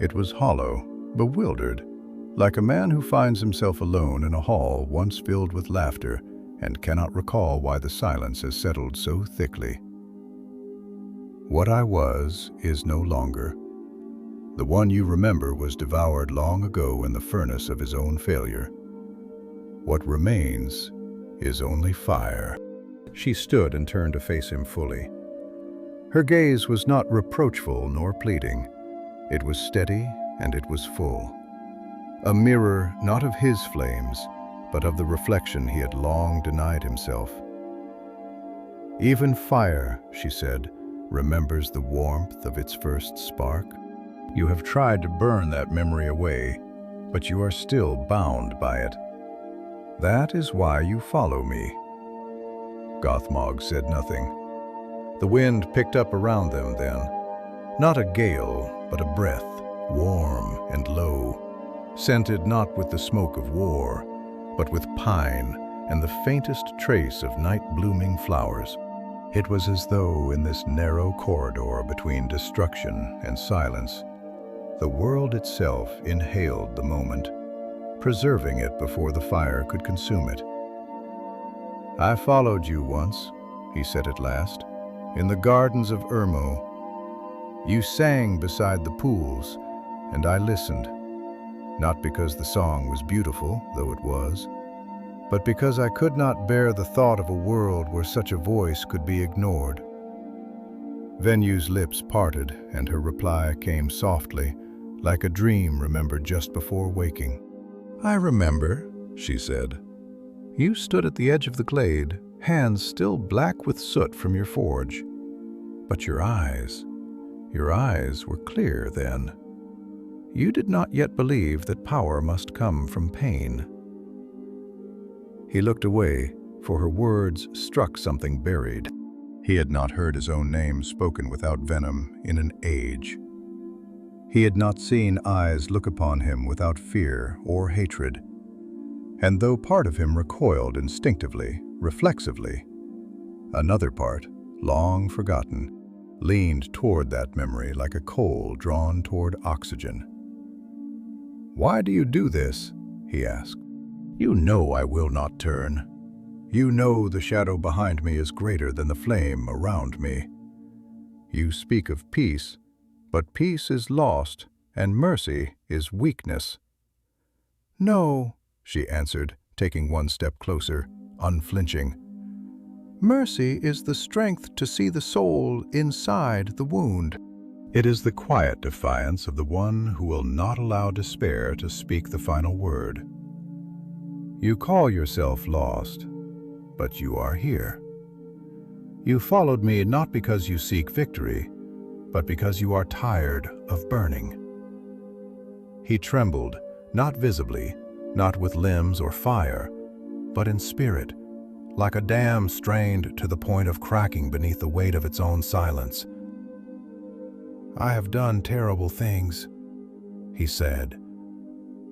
It was hollow, bewildered, like a man who finds himself alone in a hall once filled with laughter and cannot recall why the silence has settled so thickly. "What I was is no longer. The one you remember was devoured long ago in the furnace of his own failure. What remains is only fire." She stood and turned to face him fully. Her gaze was not reproachful nor pleading. It was steady and it was full. A mirror not of his flames, but of the reflection he had long denied himself. "Even fire," she said, "remembers the warmth of its first spark. You have tried to burn that memory away, but you are still bound by it. That is why you follow me." Gothmog said nothing. The wind picked up around them then, not a gale, but a breath, warm and low, scented not with the smoke of war, but with pine and the faintest trace of night-blooming flowers. It was as though in this narrow corridor between destruction and silence, the world itself inhaled the moment, preserving it before the fire could consume it. "I followed you once," he said at last, "in the gardens of Urmo. You sang beside the pools, and I listened, not because the song was beautiful, though it was, but because I could not bear the thought of a world where such a voice could be ignored." Venu's lips parted, and her reply came softly, like a dream remembered just before waking. "I remember," she said. "You stood at the edge of the glade, hands still black with soot from your forge. But your eyes were clear then. You did not yet believe that power must come from pain." He looked away, for her words struck something buried. He had not heard his own name spoken without venom in an age. He had not seen eyes look upon him without fear or hatred. And though part of him recoiled instinctively, reflexively, another part, long forgotten, leaned toward that memory like a coal drawn toward oxygen. "Why do you do this?" he asked. "You know I will not turn. You know the shadow behind me is greater than the flame around me. You speak of peace, but peace is lost, and mercy is weakness." "No," she answered, taking one step closer, unflinching. "Mercy is the strength to see the soul inside the wound." It is the quiet defiance of the one who will not allow despair to speak the final word. You call yourself lost, but you are here. You followed me not because you seek victory, but because you are tired of burning. He trembled, not visibly, not with limbs or fire, but in spirit, like a dam strained to the point of cracking beneath the weight of its own silence. "I have done terrible things," he said,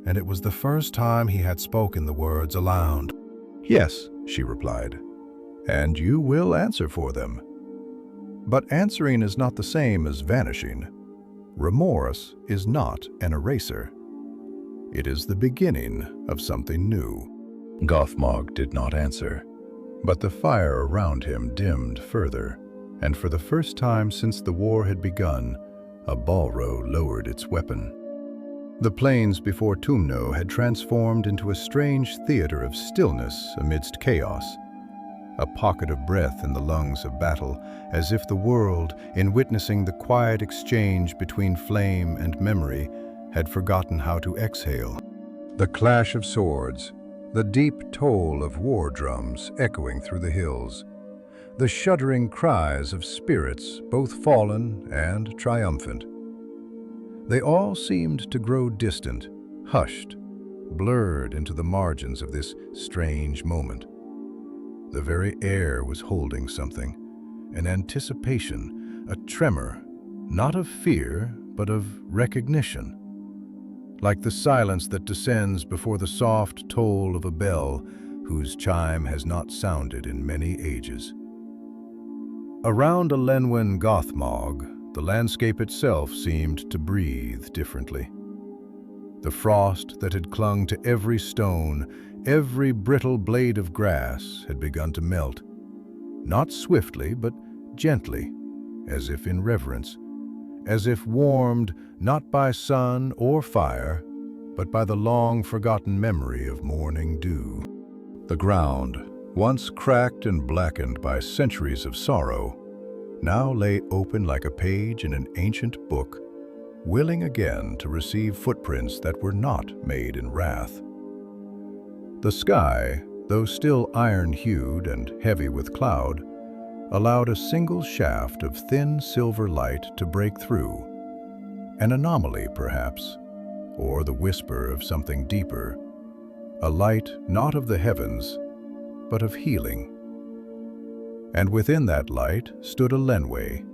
and it was the first time he had spoken the words aloud. "Yes," she replied, "and you will answer for them. But answering is not the same as vanishing. Remorse is not an eraser. It is the beginning of something new." Gothmog did not answer, but the fire around him dimmed further, and for the first time since the war had begun, a Balrog lowered its weapon. The plains before Utumno had transformed into a strange theater of stillness amidst chaos, a pocket of breath in the lungs of battle, as if the world, in witnessing the quiet exchange between flame and memory, had forgotten how to exhale. The clash of swords, the deep toll of war drums echoing through the hills, the shuddering cries of spirits both fallen and triumphant. They all seemed to grow distant, hushed, blurred into the margins of this strange moment. The very air was holding something, an anticipation, a tremor, not of fear, but of recognition. Like the silence that descends before the soft toll of a bell whose chime has not sounded in many ages. Around Elenwë Gothmog, the landscape itself seemed to breathe differently. The frost that had clung to every stone, every brittle blade of grass, had begun to melt, not swiftly but gently, as if in reverence, as if warmed not by sun or fire, but by the long-forgotten memory of morning dew. The ground, once cracked and blackened by centuries of sorrow, now lay open like a page in an ancient book, willing again to receive footprints that were not made in wrath. The sky, though still iron-hued and heavy with cloud, allowed a single shaft of thin silver light to break through, an anomaly perhaps, or the whisper of something deeper, a light not of the heavens, but of healing. And within that light stood Elenwë.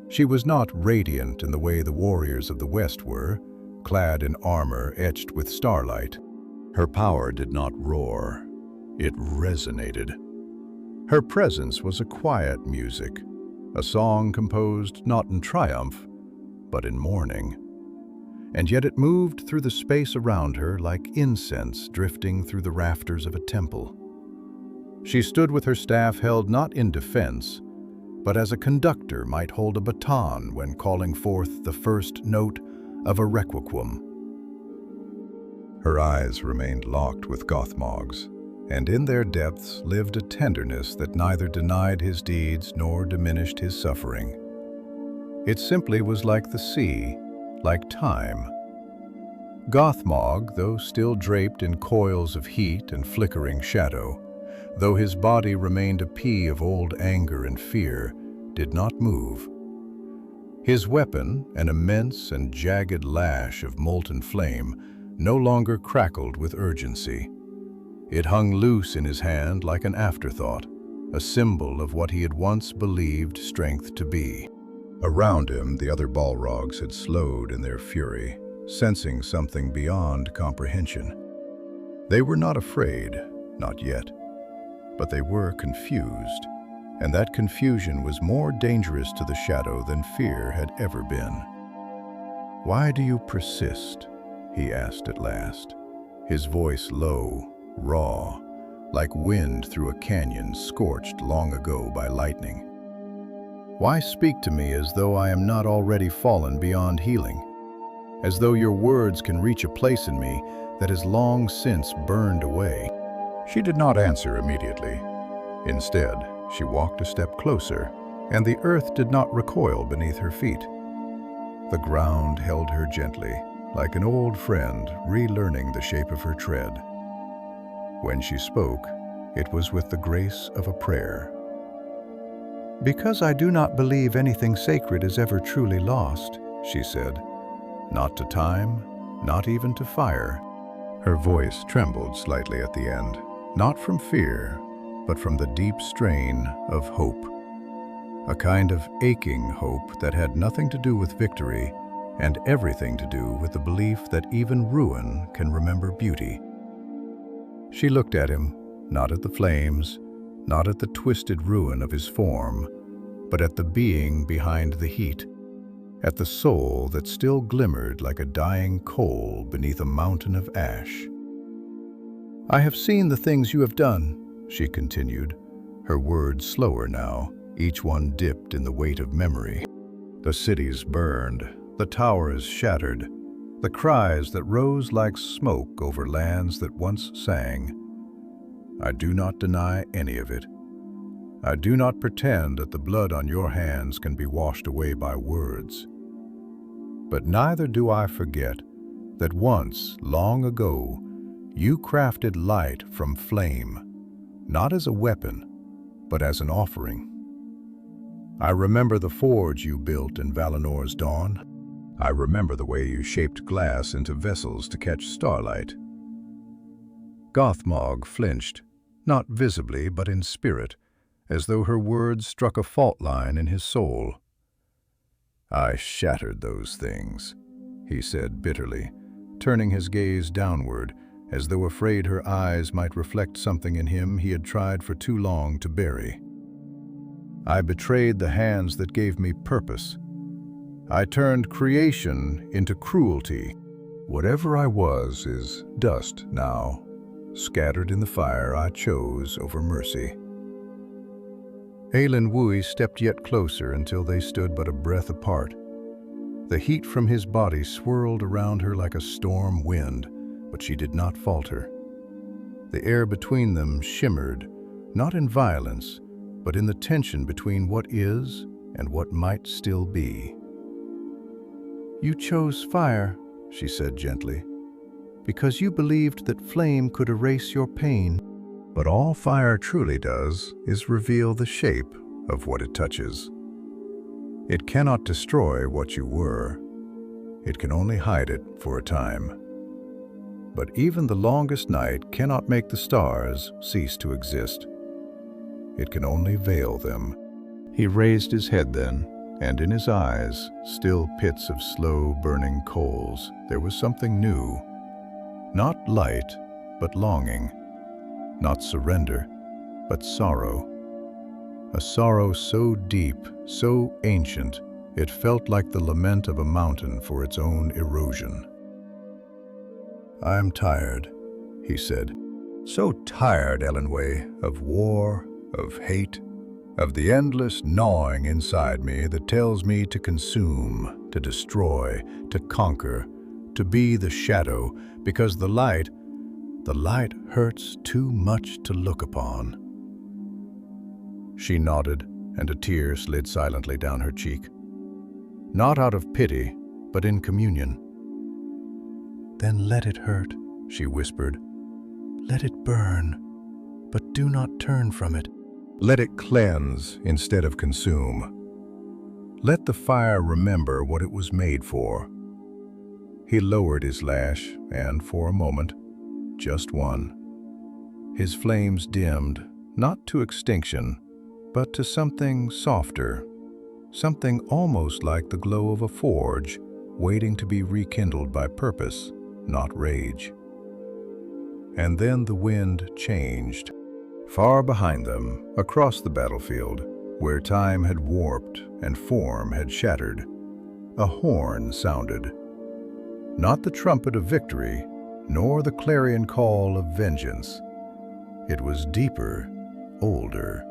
She was not radiant in the way the warriors of the West were, clad in armor etched with starlight. Her power did not roar, it resonated. Her presence was a quiet music, a song composed not in triumph, but in mourning. And yet it moved through the space around her like incense drifting through the rafters of a temple. She stood with her staff held not in defense, but as a conductor might hold a baton when calling forth the first note of a requiem. Her eyes remained locked with Gothmog's, and in their depths lived a tenderness that neither denied his deeds nor diminished his suffering. It simply was like the sea, like time. Gothmog, though still draped in coils of heat and flickering shadow, though his body remained a pea of old anger and fear, did not move. His weapon, an immense and jagged lash of molten flame, no longer crackled with urgency. It hung loose in his hand like an afterthought, a symbol of what he had once believed strength to be. Around him, the other Balrogs had slowed in their fury, sensing something beyond comprehension. They were not afraid, not yet, but they were confused, and that confusion was more dangerous to the shadow than fear had ever been. "Why do you persist?" he asked at last, his voice low, raw, like wind through a canyon scorched long ago by lightning. Why speak to me as though I am not already fallen beyond healing? As though your words can reach a place in me that has long since burned away. She did not answer immediately. Instead, she walked a step closer, and the earth did not recoil beneath her feet. The ground held her gently, like an old friend relearning the shape of her tread. When she spoke, it was with the grace of a prayer. "Because I do not believe anything sacred is ever truly lost," she said. "Not to time, not even to fire." Her voice trembled slightly at the end, not from fear, but from the deep strain of hope. A kind of aching hope that had nothing to do with victory and everything to do with the belief that even ruin can remember beauty. She looked at him, not at the flames, not at the twisted ruin of his form, but at the being behind the heat, at the soul that still glimmered like a dying coal beneath a mountain of ash. "I have seen the things you have done," she continued, her words slower now, each one dipped in the weight of memory. "The cities burned, the towers shattered, the cries that rose like smoke over lands that once sang. I do not deny any of it. I do not pretend that the blood on your hands can be washed away by words. But neither do I forget that once, long ago, you crafted light from flame, not as a weapon, but as an offering. I remember the forge you built in Valinor's dawn. I remember the way you shaped glass into vessels to catch starlight." Gothmog flinched, not visibly but in spirit, as though her words struck a fault line in his soul. "I shattered those things," he said bitterly, turning his gaze downward, as though afraid her eyes might reflect something in him he had tried for too long to bury. "I betrayed the hands that gave me purpose. I turned creation into cruelty. Whatever I was is dust now, scattered in the fire I chose over mercy." Elenwë stepped yet closer until they stood but a breath apart. The heat from his body swirled around her like a storm wind, but she did not falter. The air between them shimmered, not in violence, but in the tension between what is and what might still be. "You chose fire," she said gently, "because you believed that flame could erase your pain. But all fire truly does is reveal the shape of what it touches. It cannot destroy what you were. It can only hide it for a time. But even the longest night cannot make the stars cease to exist. It can only veil them." He raised his head then, and in his eyes, still pits of slow burning coals, there was something new. Not light, but longing. Not surrender, but sorrow. A sorrow so deep, so ancient, it felt like the lament of a mountain for its own erosion. "I am tired," he said. "So tired, Elenwë, of war, of hate, of the endless gnawing inside me that tells me to consume, to destroy, to conquer, to be the shadow, because the light hurts too much to look upon." She nodded, and a tear slid silently down her cheek. Not out of pity, but in communion. "Then let it hurt," she whispered. "Let it burn, but do not turn from it. Let it cleanse instead of consume. Let the fire remember what it was made for." He lowered his lash, and for a moment, just one, his flames dimmed, not to extinction, but to something softer, something almost like the glow of a forge, waiting to be rekindled by purpose, not rage. And then the wind changed. Far behind them, across the battlefield, where time had warped and form had shattered, a horn sounded. Not the trumpet of victory, nor the clarion call of vengeance. It was deeper, older,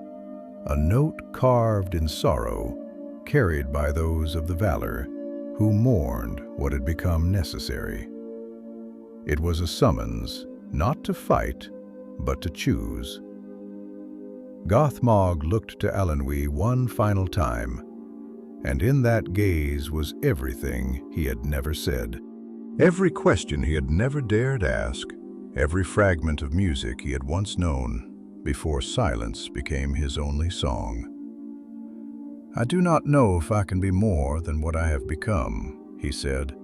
a note carved in sorrow, carried by those of the Valar who mourned what had become necessary. It was a summons, not to fight, but to choose. Gothmog looked to Elenwë one final time, and in that gaze was everything he had never said, every question he had never dared ask, every fragment of music he had once known, before silence became his only song. "I do not know if I can be more than what I have become," he said.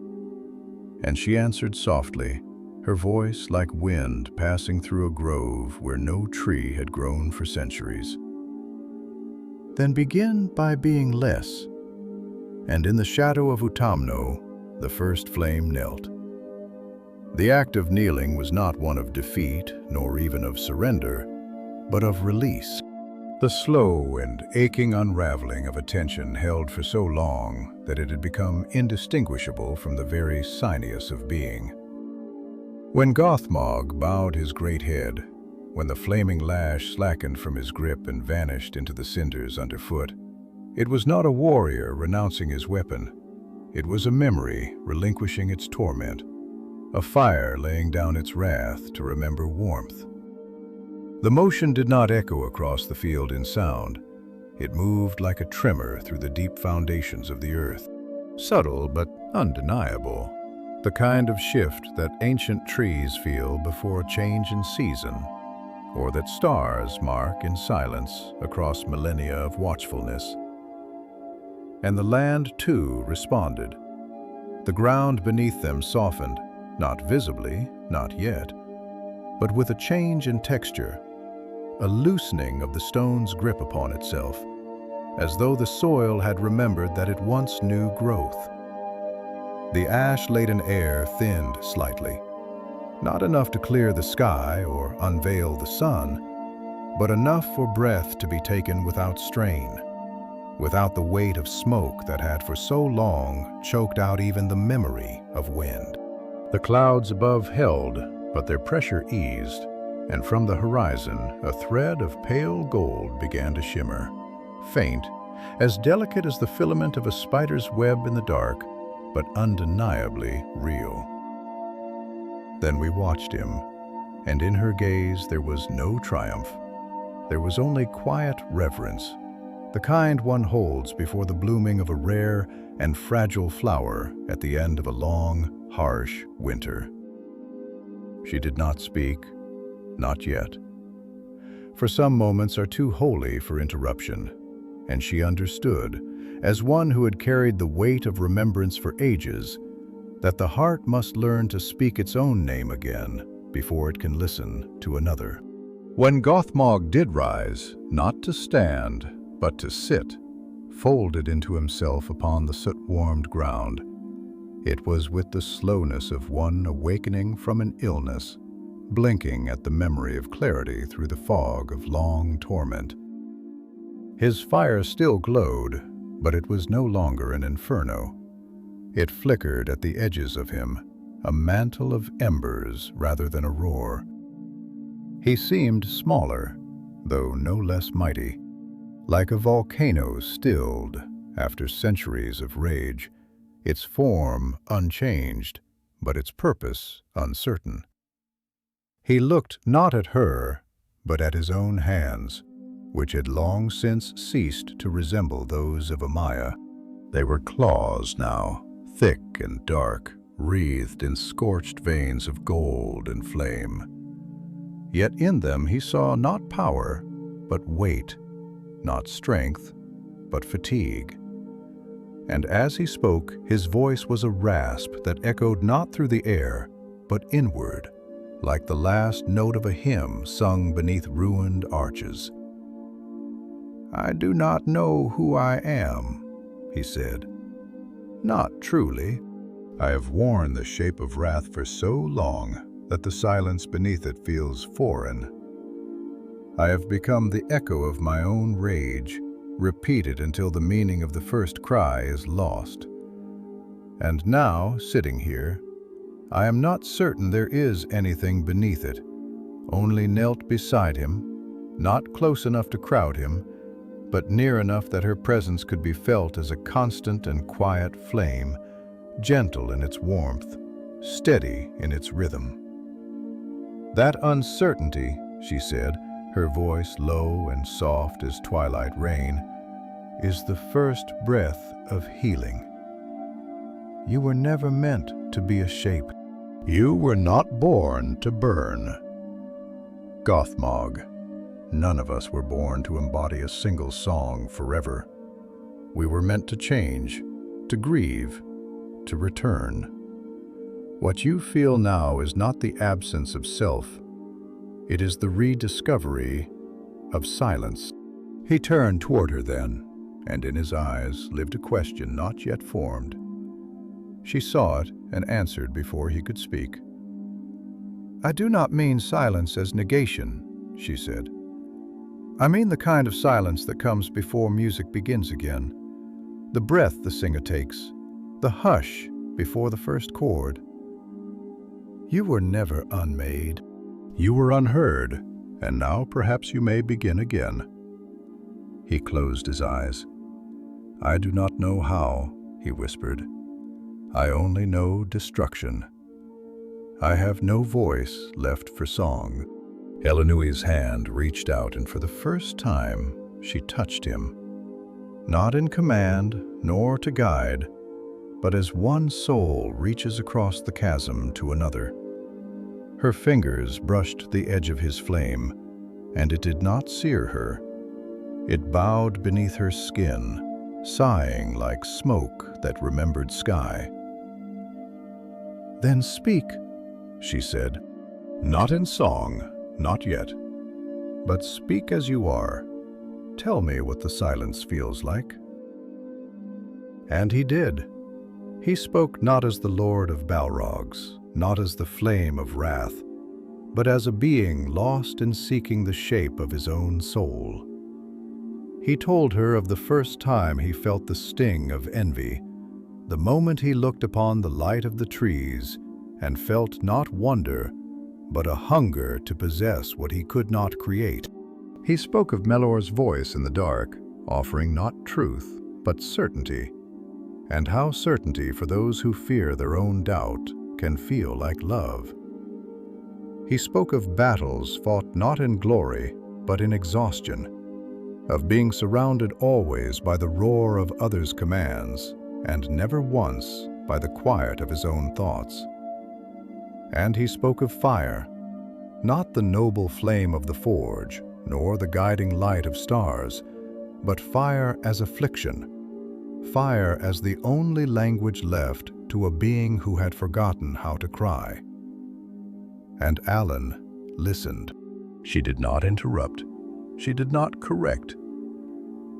And she answered softly, her voice like wind passing through a grove where no tree had grown for centuries. "Then begin by being less." And in the shadow of Utumno, the first flame knelt. The act of kneeling was not one of defeat, nor even of surrender, but of release. The slow and aching unraveling of a tension held for so long that it had become indistinguishable from the very sinews of being. When Gothmog bowed his great head, when the flaming lash slackened from his grip and vanished into the cinders underfoot, it was not a warrior renouncing his weapon. It was a memory relinquishing its torment, a fire laying down its wrath to remember warmth. The motion did not echo across the field in sound. It moved like a tremor through the deep foundations of the earth. Subtle but undeniable, the kind of shift that ancient trees feel before a change in season, or that stars mark in silence across millennia of watchfulness. And the land, too, responded. The ground beneath them softened, not visibly, not yet, but with a change in texture, a loosening of the stone's grip upon itself, as though the soil had remembered that it once knew growth. The ash-laden air thinned slightly, not enough to clear the sky or unveil the sun, but enough for breath to be taken without strain, without the weight of smoke that had for so long choked out even the memory of wind. The clouds above held, but their pressure eased, and from the horizon a thread of pale gold began to shimmer, faint, as delicate as the filament of a spider's web in the dark, but undeniably real. Then we watched him, and in her gaze there was no triumph. There was only quiet reverence, the kind one holds before the blooming of a rare and fragile flower at the end of a long, harsh winter. She did not speak, not yet. For some moments are too holy for interruption, and she understood, as one who had carried the weight of remembrance for ages, that the heart must learn to speak its own name again before it can listen to another. When Gothmog did rise, not to stand, but to sit, folded into himself upon the soot-warmed ground, it was with the slowness of one awakening from an illness, blinking at the memory of clarity through the fog of long torment. His fire still glowed, but it was no longer an inferno. It flickered at the edges of him, a mantle of embers rather than a roar. He seemed smaller, though no less mighty, like a volcano stilled after centuries of rage, its form unchanged, but its purpose uncertain. He looked not at her, but at his own hands, which had long since ceased to resemble those of a Maia. They were claws now, thick and dark, wreathed in scorched veins of gold and flame. Yet in them he saw not power, but weight, not strength, but fatigue. And as he spoke, his voice was a rasp that echoed not through the air, but inward, like the last note of a hymn sung beneath ruined arches. "I do not know who I am," he said. "Not truly. I have worn the shape of wrath for so long that the silence beneath it feels foreign. I have become the echo of my own rage, repeated until the meaning of the first cry is lost. And now, sitting here, I am not certain there is anything beneath it, only knelt beside him, not close enough to crowd him, but near enough that her presence could be felt as a constant and quiet flame, gentle in its warmth, steady in its rhythm. "That uncertainty," she said, her voice low and soft as twilight rain, "is the first breath of healing. You were never meant to be a shape. You were not born to burn." Gothmog. None of us were born to embody a single song forever. We were meant to change, to grieve, to return. What you feel now is not the absence of self. It is the rediscovery of silence. He turned toward her then, and in his eyes lived a question not yet formed. She saw it and answered before he could speak. "I do not mean silence as negation," she said. "I mean the kind of silence that comes before music begins again. The breath the singer takes, the hush before the first chord. You were never unmade. You were unheard, and now perhaps you may begin again." He closed his eyes. "I do not know how," he whispered. "I only know destruction. I have no voice left for song." Elenwë's hand reached out, and for the first time she touched him. Not in command, nor to guide, but as one soul reaches across the chasm to another. Her fingers brushed the edge of his flame, and it did not sear her. It bowed beneath her skin, sighing like smoke that remembered sky. "Then speak," she said. "Not in song, not yet. But speak as you are. Tell me what the silence feels like." And he did. He spoke not as the Lord of Balrogs, not as the flame of wrath, but as a being lost in seeking the shape of his own soul. He told her of the first time he felt the sting of envy, the moment he looked upon the light of the trees and felt not wonder, but a hunger to possess what he could not create. He spoke of Melor's voice in the dark, offering not truth, but certainty, and how certainty for those who fear their own doubt can feel like love. He spoke of battles fought not in glory, but in exhaustion, of being surrounded always by the roar of others' commands, and never once by the quiet of his own thoughts. And he spoke of fire, not the noble flame of the forge, nor the guiding light of stars, but fire as affliction, fire as the only language left to a being who had forgotten how to cry. And Alan listened. She did not interrupt. She did not correct.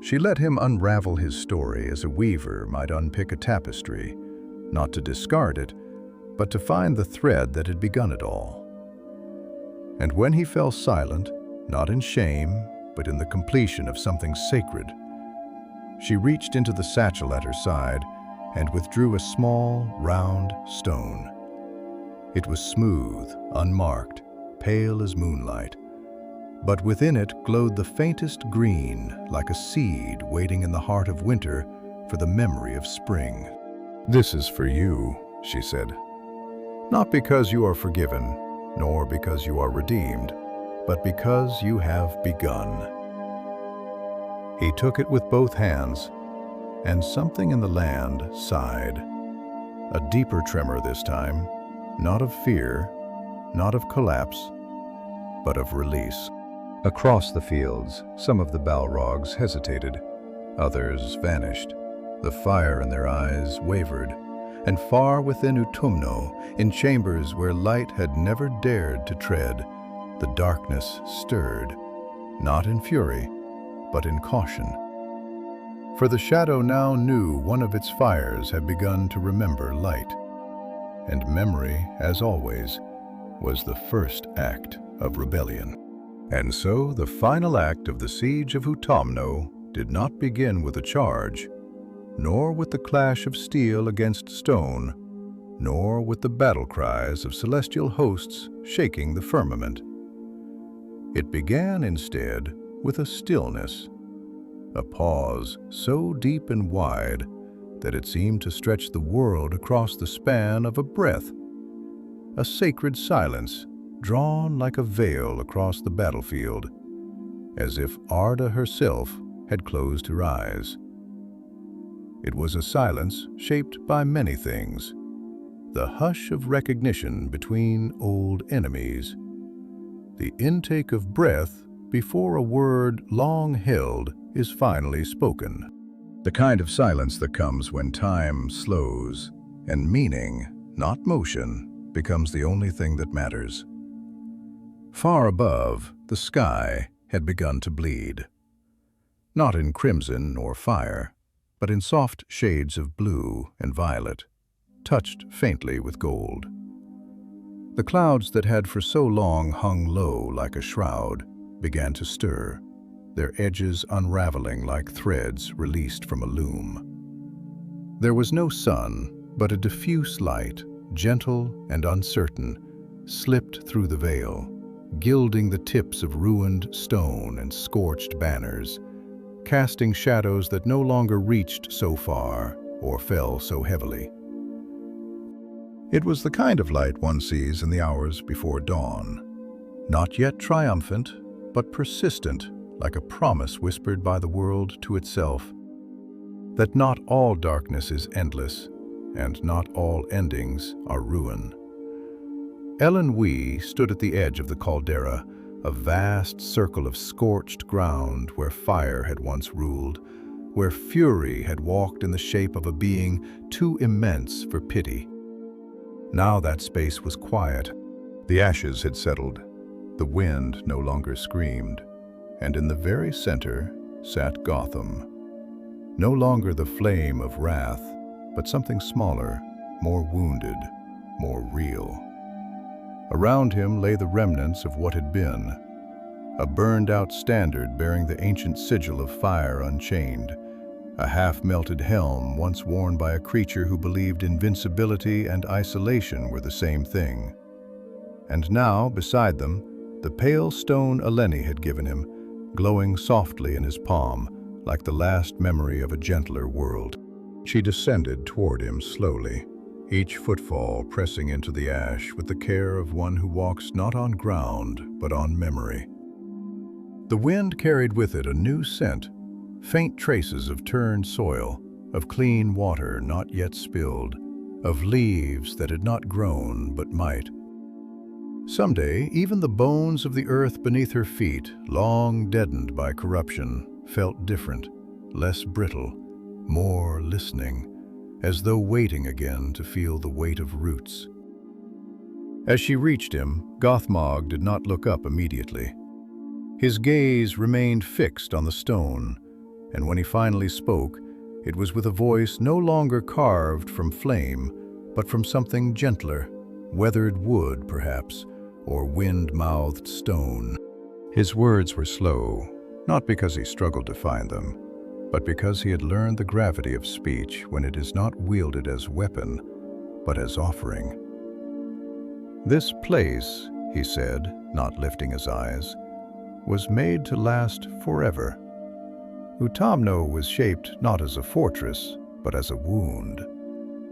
She let him unravel his story as a weaver might unpick a tapestry, not to discard it, but to find the thread that had begun it all. And when he fell silent, not in shame, but in the completion of something sacred, she reached into the satchel at her side and withdrew a small, round stone. It was smooth, unmarked, pale as moonlight, but within it glowed the faintest green, like a seed waiting in the heart of winter for the memory of spring. "This is for you," she said. "Not because you are forgiven, nor because you are redeemed, but because you have begun." He took it with both hands, and something in the land sighed. A deeper tremor this time, not of fear, not of collapse, but of release. Across the fields, some of the Balrogs hesitated. Others vanished. The fire in their eyes wavered, and far within Utumno, in chambers where light had never dared to tread, the darkness stirred, not in fury, but in caution. For the shadow now knew one of its fires had begun to remember light, and memory, as always, was the first act of rebellion. And so the final act of the Siege of Utumno did not begin with a charge, nor with the clash of steel against stone, nor with the battle cries of celestial hosts shaking the firmament. It began instead with a stillness, a pause so deep and wide that it seemed to stretch the world across the span of a breath, a sacred silence drawn like a veil across the battlefield, as if Arda herself had closed her eyes. It was a silence shaped by many things: the hush of recognition between old enemies, the intake of breath before a word long held is finally spoken, the kind of silence that comes when time slows and meaning, not motion, becomes the only thing that matters. Far above, the sky had begun to bleed, not in crimson or fire, but in soft shades of blue and violet, touched faintly with gold. The clouds that had for so long hung low like a shroud began to stir, their edges unraveling like threads released from a loom. There was no sun, but a diffuse light, gentle and uncertain, slipped through the veil, gilding the tips of ruined stone and scorched banners, casting shadows that no longer reached so far or fell so heavily. It was the kind of light one sees in the hours before dawn, not yet triumphant, but persistent, like a promise whispered by the world to itself, that not all darkness is endless, and not all endings are ruin. Elenwë stood at the edge of the caldera, a vast circle of scorched ground where fire had once ruled, where fury had walked in the shape of a being too immense for pity. Now that space was quiet. The ashes had settled, the wind no longer screamed, and in the very center sat Gotham. No longer the flame of wrath, but something smaller, more wounded, more real. Around him lay the remnants of what had been, a burned-out standard bearing the ancient sigil of fire unchained, a half-melted helm once worn by a creature who believed invincibility and isolation were the same thing. And now, beside them, the pale stone Elenwë had given him, glowing softly in his palm, like the last memory of a gentler world. She descended toward him slowly, each footfall pressing into the ash with the care of one who walks not on ground, but on memory. The wind carried with it a new scent, faint traces of turned soil, of clean water not yet spilled, of leaves that had not grown but might. Someday, even the bones of the earth beneath her feet, long deadened by corruption, felt different, less brittle, more listening, as though waiting again to feel the weight of roots. As she reached him, Gothmog did not look up immediately. His gaze remained fixed on the stone, and when he finally spoke, it was with a voice no longer carved from flame, but from something gentler, weathered wood, perhaps, or wind-mouthed stone. His words were slow, not because he struggled to find them, but because he had learned the gravity of speech when it is not wielded as weapon, but as offering. "This place," he said, not lifting his eyes, "was made to last forever. Utumno was shaped not as a fortress, but as a wound,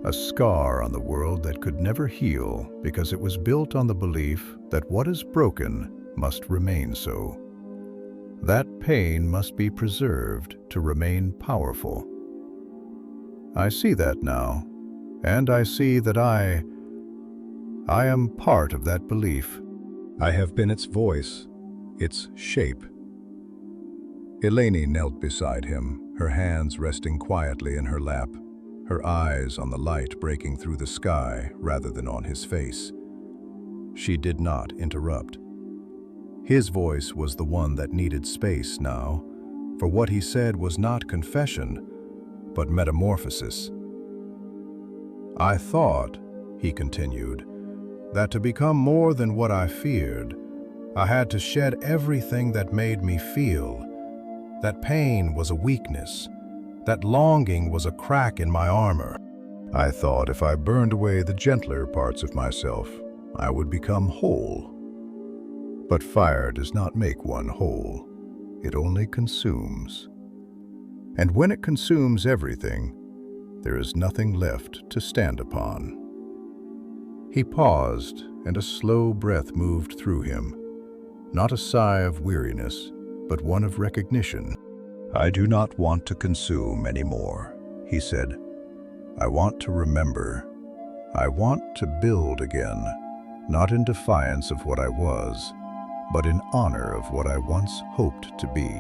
a scar on the world that could never heal because it was built on the belief that what is broken must remain so. That pain must be preserved to remain powerful. I see that now, and I see that I am part of that belief. I have been its voice, its shape." Elenwë knelt beside him, her hands resting quietly in her lap, her eyes on the light breaking through the sky rather than on his face. She did not interrupt. His voice was the one that needed space now, for what he said was not confession, but metamorphosis. "I thought," he continued, "that to become more than what I feared, I had to shed everything that made me feel. That pain was a weakness, that longing was a crack in my armor. I thought if I burned away the gentler parts of myself, I would become whole. But fire does not make one whole. It only consumes. And when it consumes everything, there is nothing left to stand upon. He paused, and a slow breath moved through him, not a sigh of weariness, but one of recognition. "I do not want to consume anymore," he said. "I want to remember. I want to build again, not in defiance of what I was, but in honor of what I once hoped to be."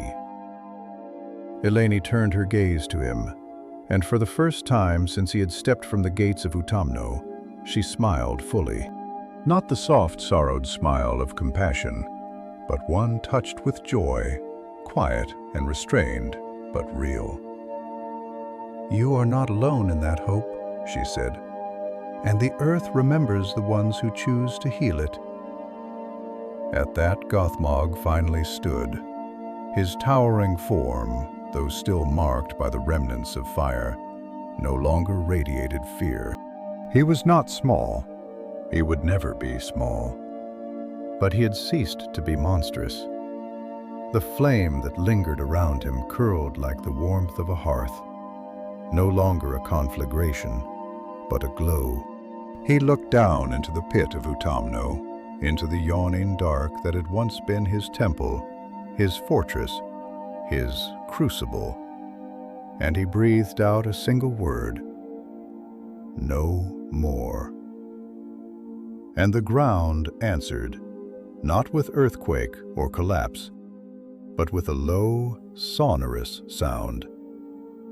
Elenwë turned her gaze to him, and for the first time since he had stepped from the gates of Utumno, she smiled fully. Not the soft, sorrowed smile of compassion, but one touched with joy, quiet and restrained, but real. "You are not alone in that hope," she said, "and the earth remembers the ones who choose to heal it." At that, Gothmog finally stood. His towering form, though still marked by the remnants of fire, no longer radiated fear. He was not small. He would never be small. But he had ceased to be monstrous. The flame that lingered around him curled like the warmth of a hearth, no longer a conflagration, but a glow. He looked down into the pit of Utumno, into the yawning dark that had once been his temple, his fortress, his crucible, and he breathed out a single word: "No more." And the ground answered, not with earthquake or collapse, but with a low, sonorous sound,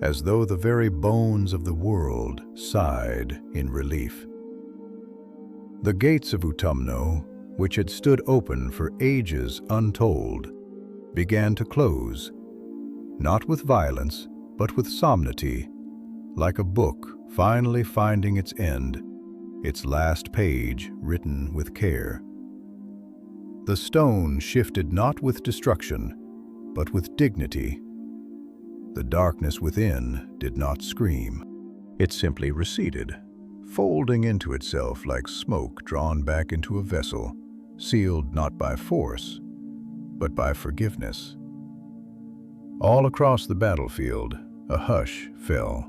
as though the very bones of the world sighed in relief. The gates of Utumno, which had stood open for ages untold, began to close, not with violence, but with solemnity, like a book finally finding its end, its last page written with care. The stone shifted not with destruction, but with dignity. The darkness within did not scream. It simply receded, folding into itself like smoke drawn back into a vessel, sealed not by force, but by forgiveness. All across the battlefield, a hush fell.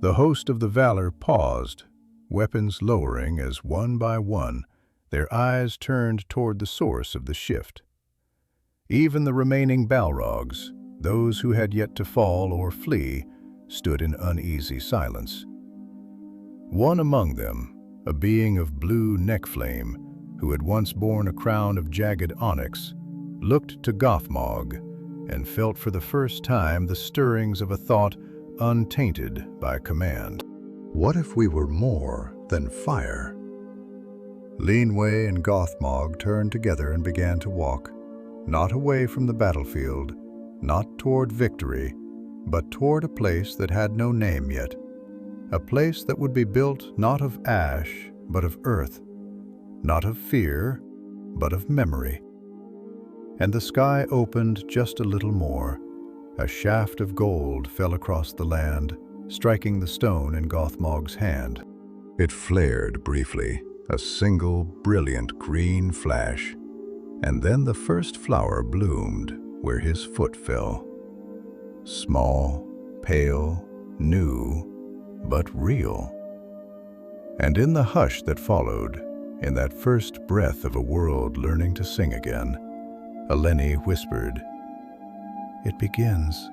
The host of the Valar paused, weapons lowering as one by one their eyes turned toward the source of the shift. Even the remaining Balrogs, those who had yet to fall or flee, stood in uneasy silence. One among them, a being of blue neck flame, who had once borne a crown of jagged onyx, looked to Gothmog and felt for the first time the stirrings of a thought untainted by command. What if we were more than fire? Elenwë and Gothmog turned together and began to walk, not away from the battlefield, not toward victory, but toward a place that had no name yet, a place that would be built not of ash, but of earth, not of fear, but of memory. And the sky opened just a little more. A shaft of gold fell across the land, striking the stone in Gothmog's hand. It flared briefly, a single brilliant green flash, and then the first flower bloomed where his foot fell. Small, pale, new, but real. And in the hush that followed, in that first breath of a world learning to sing again, Elenwë whispered, "It begins."